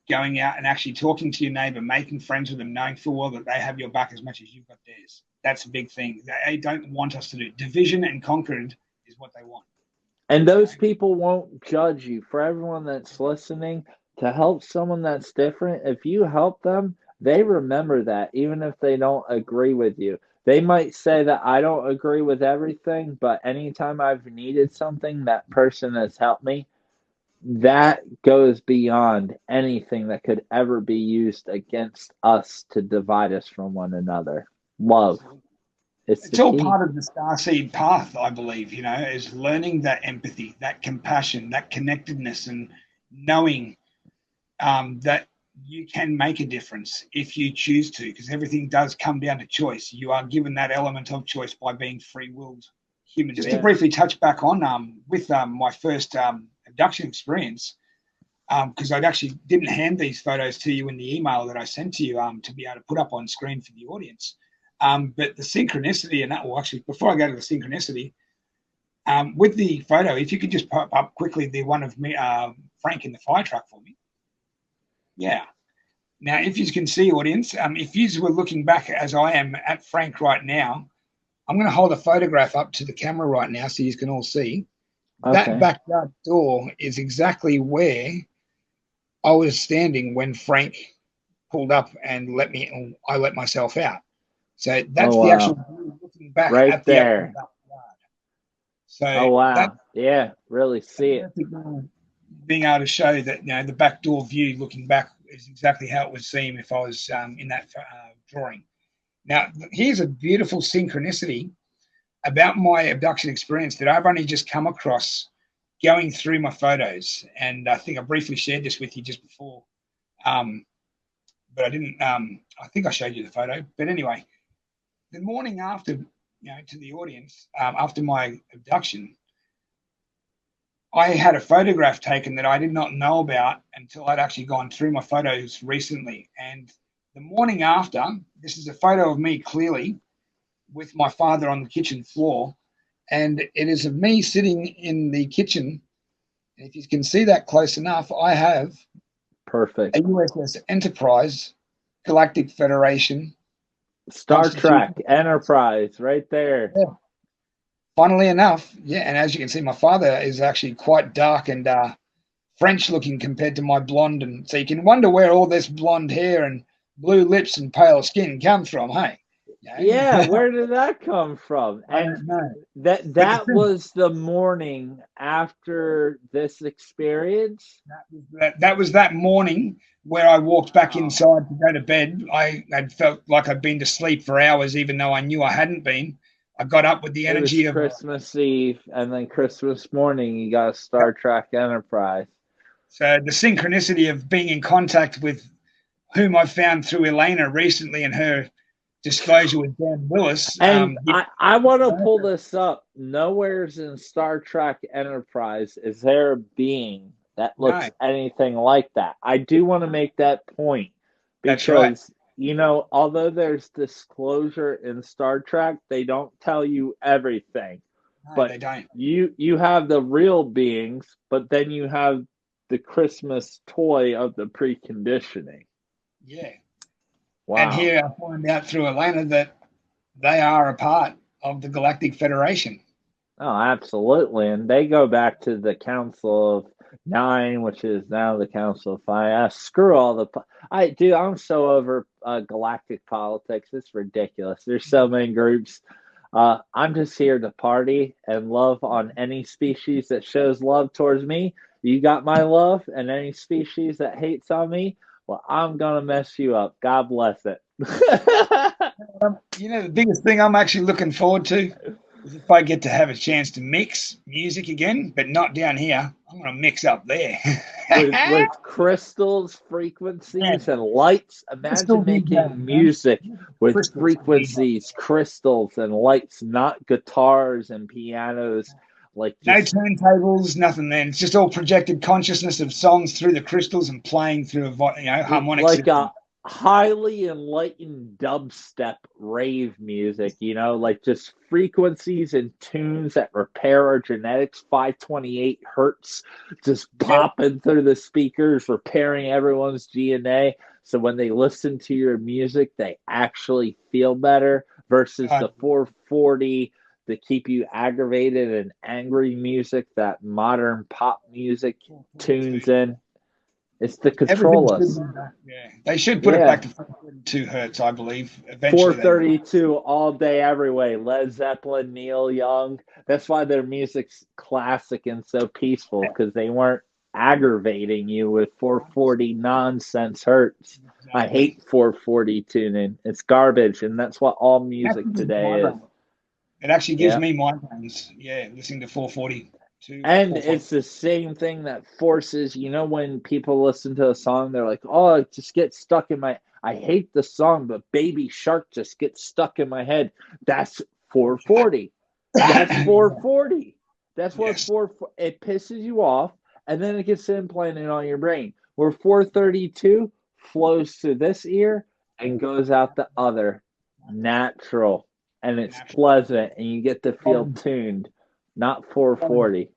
Going out and actually talking to your neighbor, making friends with them, knowing full well that they have your back as much as you've got theirs. That's a big thing. They don't want us to do. Division and conquered is what they want. And those people won't judge you. For everyone that's listening, to help someone that's different, if you help them, they remember that, even if they don't agree with you. They might say that I don't agree with everything, but anytime I've needed something, that person has helped me. That goes beyond anything that could ever be used against us to divide us from one another. Love. It's all part of the starseed path, I believe, you know, is learning that empathy, that compassion, that connectedness, and knowing that you can make a difference if you choose to, because everything does come down to choice. You are given that element of choice by being free-willed human. Just to briefly touch back on with my first abduction experience, because I actually didn't hand these photos to you in the email that I sent to you to be able to put up on screen for the audience. But the synchronicity, and that will actually, before I go to the synchronicity, with the photo, if you could just pop up quickly the one of me, Frank in the fire truck for me. Yeah. Now, if you can see, audience, if you were looking back as I am at Frank right now, I'm going to hold a photograph up to the camera right now so you can all see. Okay. That backyard door is exactly where I was standing when Frank pulled up and I let myself out. So that's the actual view looking back right at there. The so yeah, really see it. Being able to show that, you know, the back door view looking back is exactly how it would seem if I was in that drawing. Now, here's a beautiful synchronicity about my abduction experience that I've only just come across going through my photos. And I think I briefly shared this with you just before, but I didn't. I think I showed you the photo. But anyway, the morning after, you know, to the audience, after my abduction, I had a photograph taken that I did not know about until I'd actually gone through my photos recently. And the morning after, this is a photo of me clearly with my father on the kitchen floor. And it is of me sitting in the kitchen. And if you can see that close enough, I have a USS Enterprise, Galactic Federation, Star Trek Enterprise, right there. Yeah. Funnily enough, yeah, and as you can see, my father is actually quite dark and French looking compared to my blonde, and so you can wonder where all this blonde hair and blue lips and pale skin comes from, hey? Yeah, where did that come from? And that was the morning after this experience? That was that morning where I walked back inside to go to bed. I had felt like I'd been to sleep for hours, even though I knew I hadn't been. I got up with the energy of Christmas Eve, and then Christmas morning you got a Star Trek Enterprise. So the synchronicity of being in contact with whom I found through Elena recently and her disclosure with Dan Willis. And I want to pull this up. Nowhere's in Star Trek Enterprise is there a being that looks anything like that. I do want to make that point because, That's right. you know, although there's disclosure in Star Trek, they don't tell you everything. No, but they don't. You have the real beings, but then you have the Christmas toy of the preconditioning. Yeah. Wow. And here I find out through Elena that they are a part of the Galactic Federation. Oh, absolutely. And they go back to the Council of Nine, which is now the Council of Five. Screw all the... I'm so over galactic politics. It's ridiculous. There's so many groups. I'm just here to party and love on any species that shows love towards me. You got my love, and any species that hates on me, well, I'm going to mess you up. God bless it. You know, the biggest thing I'm actually looking forward to is if I get to have a chance to mix music again, but not down here. I'm going to mix up there. with crystals, frequencies, and lights. Imagine making music with frequencies, crystals, and lights, not guitars and pianos. Like no turntables, nothing. Then it's just all projected consciousness of songs through the crystals and playing through a harmonic like system. A highly enlightened dubstep rave music, you know, like just frequencies and tunes that repair our genetics, 528 hertz, just popping through the speakers, repairing everyone's DNA. So when they listen to your music, they actually feel better versus the 440 to keep you aggravated and angry music that modern pop music tunes in. It's to control us. They should put it back to 432 hertz, I believe. Eventually 432 all day, every way. Led Zeppelin, Neil Young. That's why their music's classic and so peaceful, because they weren't aggravating you with 440 nonsense hertz. Exactly. I hate 440 tuning. It's garbage, and that's what all music today is. It actually gives me migraines, listening to 440. And it's the same thing that forces, you know, when people listen to a song, they're like, oh, it just gets stuck in I hate the song, but Baby Shark just gets stuck in my head. That's 440. That's 440. That's what it pisses you off, and then it gets implanted on your brain. Where 432 flows through this ear and goes out the other. Natural. And it's pleasant, and you get to feel tuned. Not 440.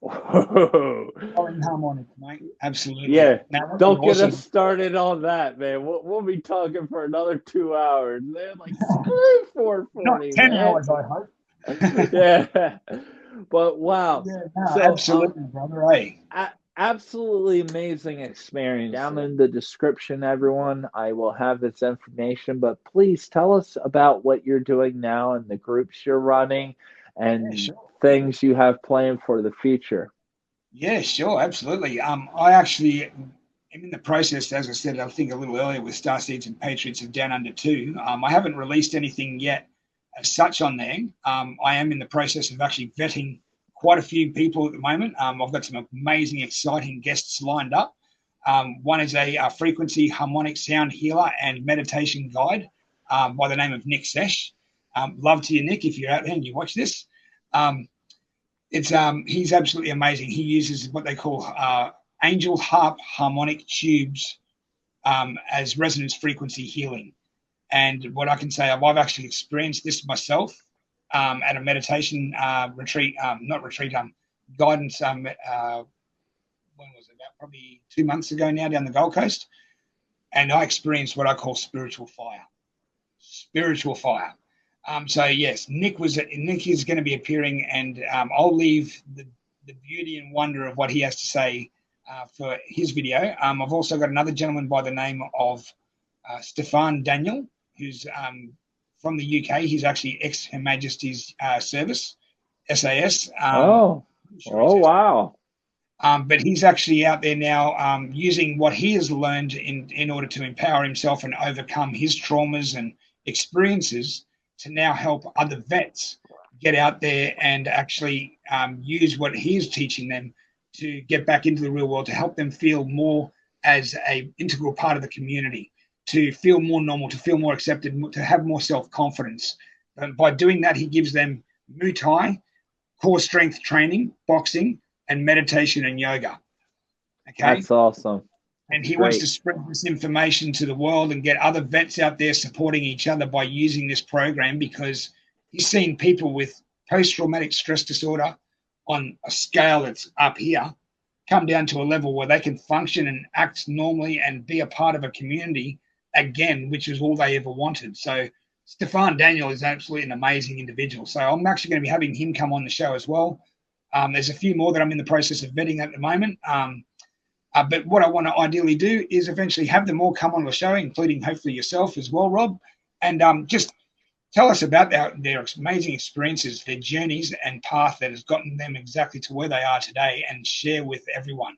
Harmonic, mate. Absolutely. Yeah. Don't get us started on that, man. We'll be talking for another 2 hours. They're like, screw 440. Not 10 hours, I hope. Yeah. But wow. Yeah, no, absolutely, brother. Hey. Absolutely amazing experience. Down in the description, everyone, I will have this information, but please tell us about what you're doing now and the groups you're running and things you have planned for the future. Yeah, sure, absolutely. I actually am in the process, as I said, I think a little earlier with Starseeds and Patriots of Down Under 2. I haven't released anything yet as such on there. I am in the process of actually vetting quite a few people at the moment. I've got some amazing, exciting guests lined up. One is a frequency harmonic sound healer and meditation guide by the name of Nick Sesh. Love to you, Nick, if you're out there and you watch this. He's absolutely amazing. He uses what they call angel harp harmonic tubes as resonance frequency healing. And what I can say, I've actually experienced this myself at a meditation retreat, guidance. When was it? About probably 2 months ago now, down the Gold Coast. And I experienced what I call spiritual fire. Spiritual fire. So yes, Nick is going to be appearing, and I'll leave the beauty and wonder of what he has to say for his video. I've also got another gentleman by the name of Stefan Daniel, who's from the UK. He's actually ex-Her Majesty's Service, SAS. Wow. But he's actually out there now using what he has learned in order to empower himself and overcome his traumas and experiences to now help other vets get out there and actually use what he's teaching them to get back into the real world, to help them feel more as an integral part of the community, to feel more normal, to feel more accepted, to have more self-confidence. And by doing that, he gives them Muay Thai, core strength training, boxing, and meditation and yoga. Okay. That's awesome. And he wants to spread this information to the world and get other vets out there supporting each other by using this program, because he's seen people with post-traumatic stress disorder on a scale that's up here come down to a level where they can function and act normally and be a part of a community again, which is all they ever wanted. So Stefan Daniel is absolutely an amazing individual. So I'm actually going to be having him come on the show as well. There's a few more that I'm in the process of vetting at the moment. But what I want to ideally do is eventually have them all come on the show, including hopefully yourself as well, Rob, and just tell us about their amazing experiences, their journeys and path that has gotten them exactly to where they are today, and share with everyone.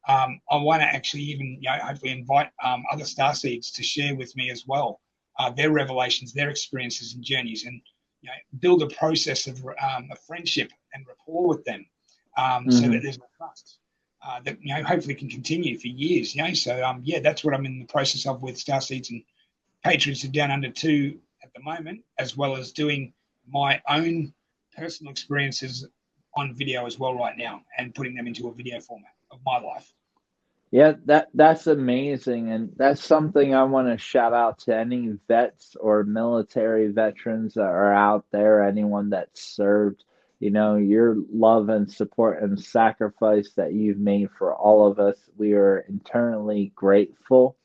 I want to actually even, hopefully invite other starseeds to share with me as well, their revelations, their experiences and journeys, and build a process of a friendship and rapport with them, so that there's a trust that hopefully can continue for years. So that's what I'm in the process of with starseeds and patrons of Down Under 2 at the moment, as well as doing my own personal experiences on video as well right now, and putting them into a video format of my life. Yeah, that's amazing, and that's something I want to shout out to any vets or military veterans that are out there, anyone that served. Your love and support and sacrifice that you've made for all of us, we are eternally grateful.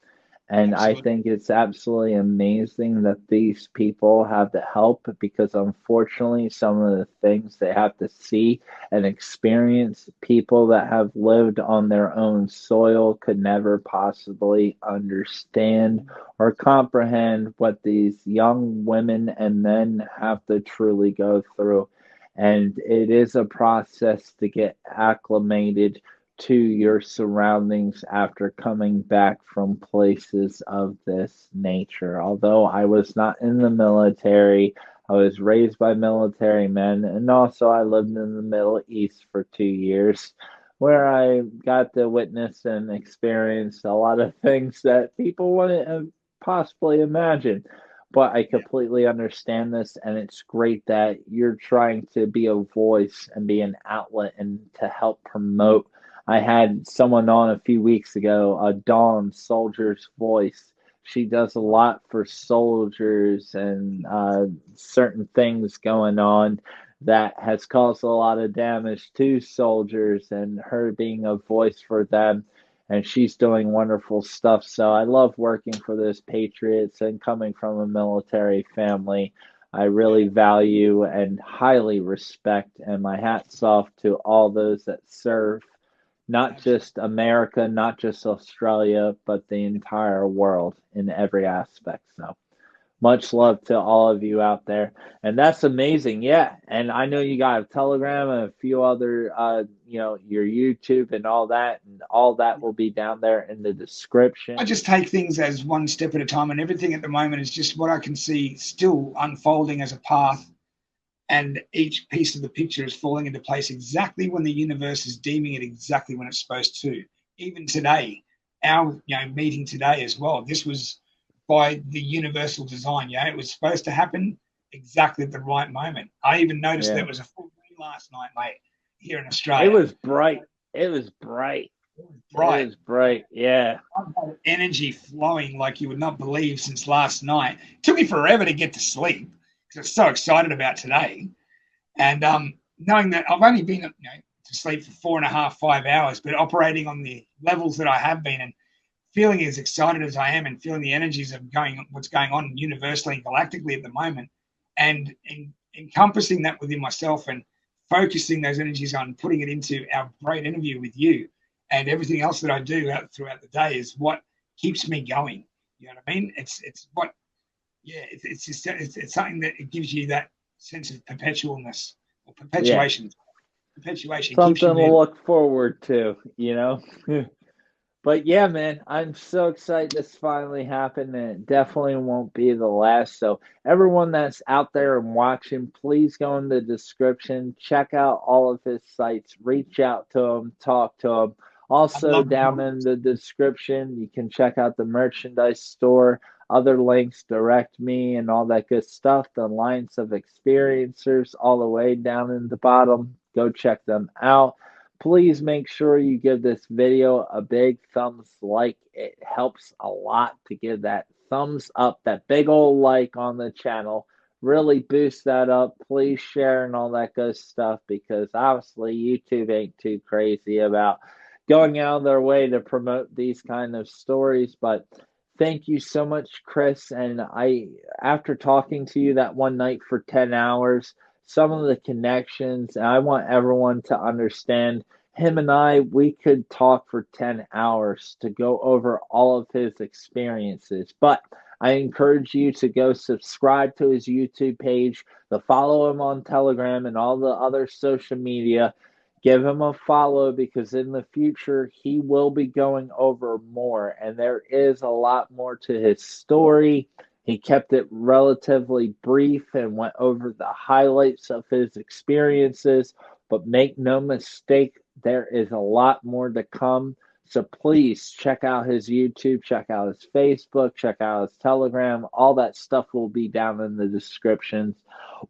And Absolutely. I think it's absolutely amazing that these people have the help, because unfortunately, some of the things they have to see and experience, people that have lived on their own soil could never possibly understand or comprehend what these young women and men have to truly go through. And it is a process to get acclimated to your surroundings after coming back from places of this nature. Although I was not in the military, I was raised by military men, and also I lived in the Middle East for 2 years, where I got to witness and experience a lot of things that people wouldn't have possibly imagined. But I completely understand this, and it's great that you're trying to be a voice and be an outlet and to help promote. I had someone on a few weeks ago, Dawn, Soldier's Voice. She does a lot for soldiers and certain things going on that has caused a lot of damage to soldiers, and her being a voice for them. And she's doing wonderful stuff. So I love working for those patriots, and coming from a military family, I really value and highly respect, and my hat's off to all those that serve, not just America, not just Australia, but the entire world in every aspect. So much love to all of you out there. And that's amazing. Yeah. And I know you got a Telegram and a few other, your YouTube and all that. And all that will be down there in the description. I just take things as one step at a time, and everything at the moment is just what I can see still unfolding as a path. And each piece of the picture is falling into place exactly when the universe is deeming it exactly when it's supposed to. Even today, our meeting today as well, this was by the universal design. It was supposed to happen exactly at the right moment. I even noticed there was a full moon last night, mate, here in Australia. It was bright. It was bright. Yeah. I've had energy flowing like you would not believe since last night. It took me forever to get to sleep because I was so excited about today. And knowing that I've only been to sleep for 4.5, 5 hours, but operating on the levels that I have been, and feeling as excited as I am, and feeling the energies of what's going on universally and galactically at the moment, and encompassing that within myself, and focusing those energies on putting it into our great interview with you, and everything else that I do throughout the day is what keeps me going. You know what I mean? It's something that it gives you that sense of perpetualness or perpetuation. Perpetuation. Something keeps you to look forward to, But yeah, man, I'm so excited this finally happened, and it definitely won't be the last. So everyone that's out there and watching, please go in the description, check out all of his sites, reach out to him, talk to him. Also, down in the description, you can check out the merchandise store. other links, direct me, and all that good stuff. The Alliance of Experiencers, all the way down in the bottom. Go check them out. Please make sure you give this video a big thumbs like. It helps a lot to give that thumbs up, that big old like on the channel. Really boost that up. Please share and all that good stuff, because obviously YouTube ain't too crazy about going out of their way to promote these kind of stories. But thank you so much, Chris. And after talking to you that one night for 10 hours, some of the connections, and I want everyone to understand, him and we could talk for 10 hours to go over all of his experiences. But I encourage you to go subscribe to his YouTube page, to follow him on Telegram and all the other social media. Give him a follow, because in the future he will be going over more, and there is a lot more to his story. He kept it relatively brief and went over the highlights of his experiences, but make no mistake, there is a lot more to come. So please check out his YouTube, check out his Facebook, check out his Telegram. All that stuff will be down in the descriptions.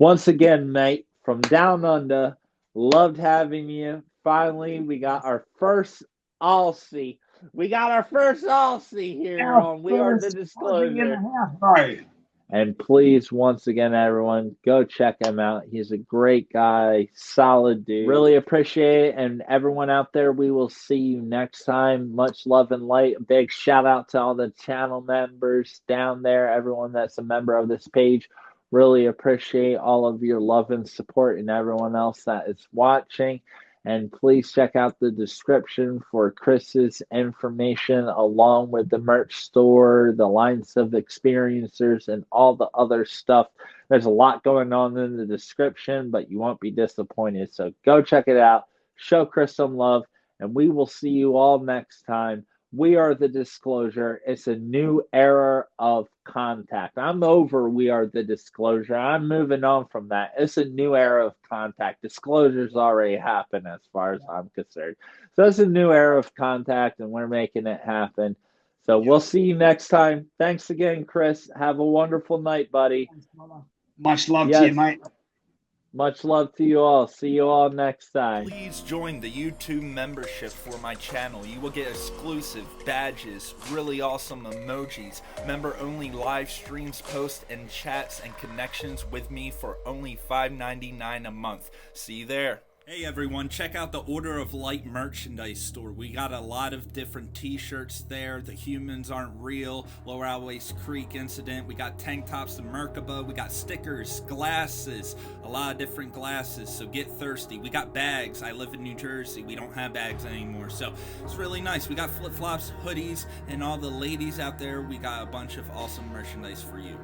Once again, mate, from down under, loved having you. Finally, we got our first Aussie. We got our first Aussie here on We Are the Disclosure. And please, once again, everyone, go check him out. He's a great guy, solid dude. Really appreciate it. And everyone out there, we will see you next time. Much love and light. A big shout out to all the channel members down there, everyone that's a member of this page. Really appreciate all of your love and support, and everyone else that is watching. And please check out the description for Chris's information, along with the merch store, the Alliance of Experiencers, and all the other stuff. There's a lot going on in the description, but you won't be disappointed. So go check it out. Show Chris some love, and we will see you all next time. We Are the Disclosure. It's a new era of contact. I'm over We Are the Disclosure. I'm moving on from that. It's a new era of contact. Disclosure's already happened as far as I'm concerned. So it's a new era of contact, and we're making it happen. So we'll see you next time. Thanks again, Chris. Have a wonderful night, buddy. Much love to you, mate. Much love to you all. See you all next time. Please join the YouTube membership for my channel. You will get exclusive badges, really awesome emojis, member-only live streams, posts, and chats and connections with me for only $5.99 a month. See you there. Hey everyone, check out the Order of Light merchandise store. We got a lot of different t-shirts there. The Humans Aren't Real, Lower Always Creek Incident. We got tank tops and Merkaba. We got stickers, glasses, a lot of different glasses, so get thirsty. We got bags. I live in New Jersey. We don't have bags anymore, so it's really nice. We got flip-flops, hoodies, and all the ladies out there, we got a bunch of awesome merchandise for you.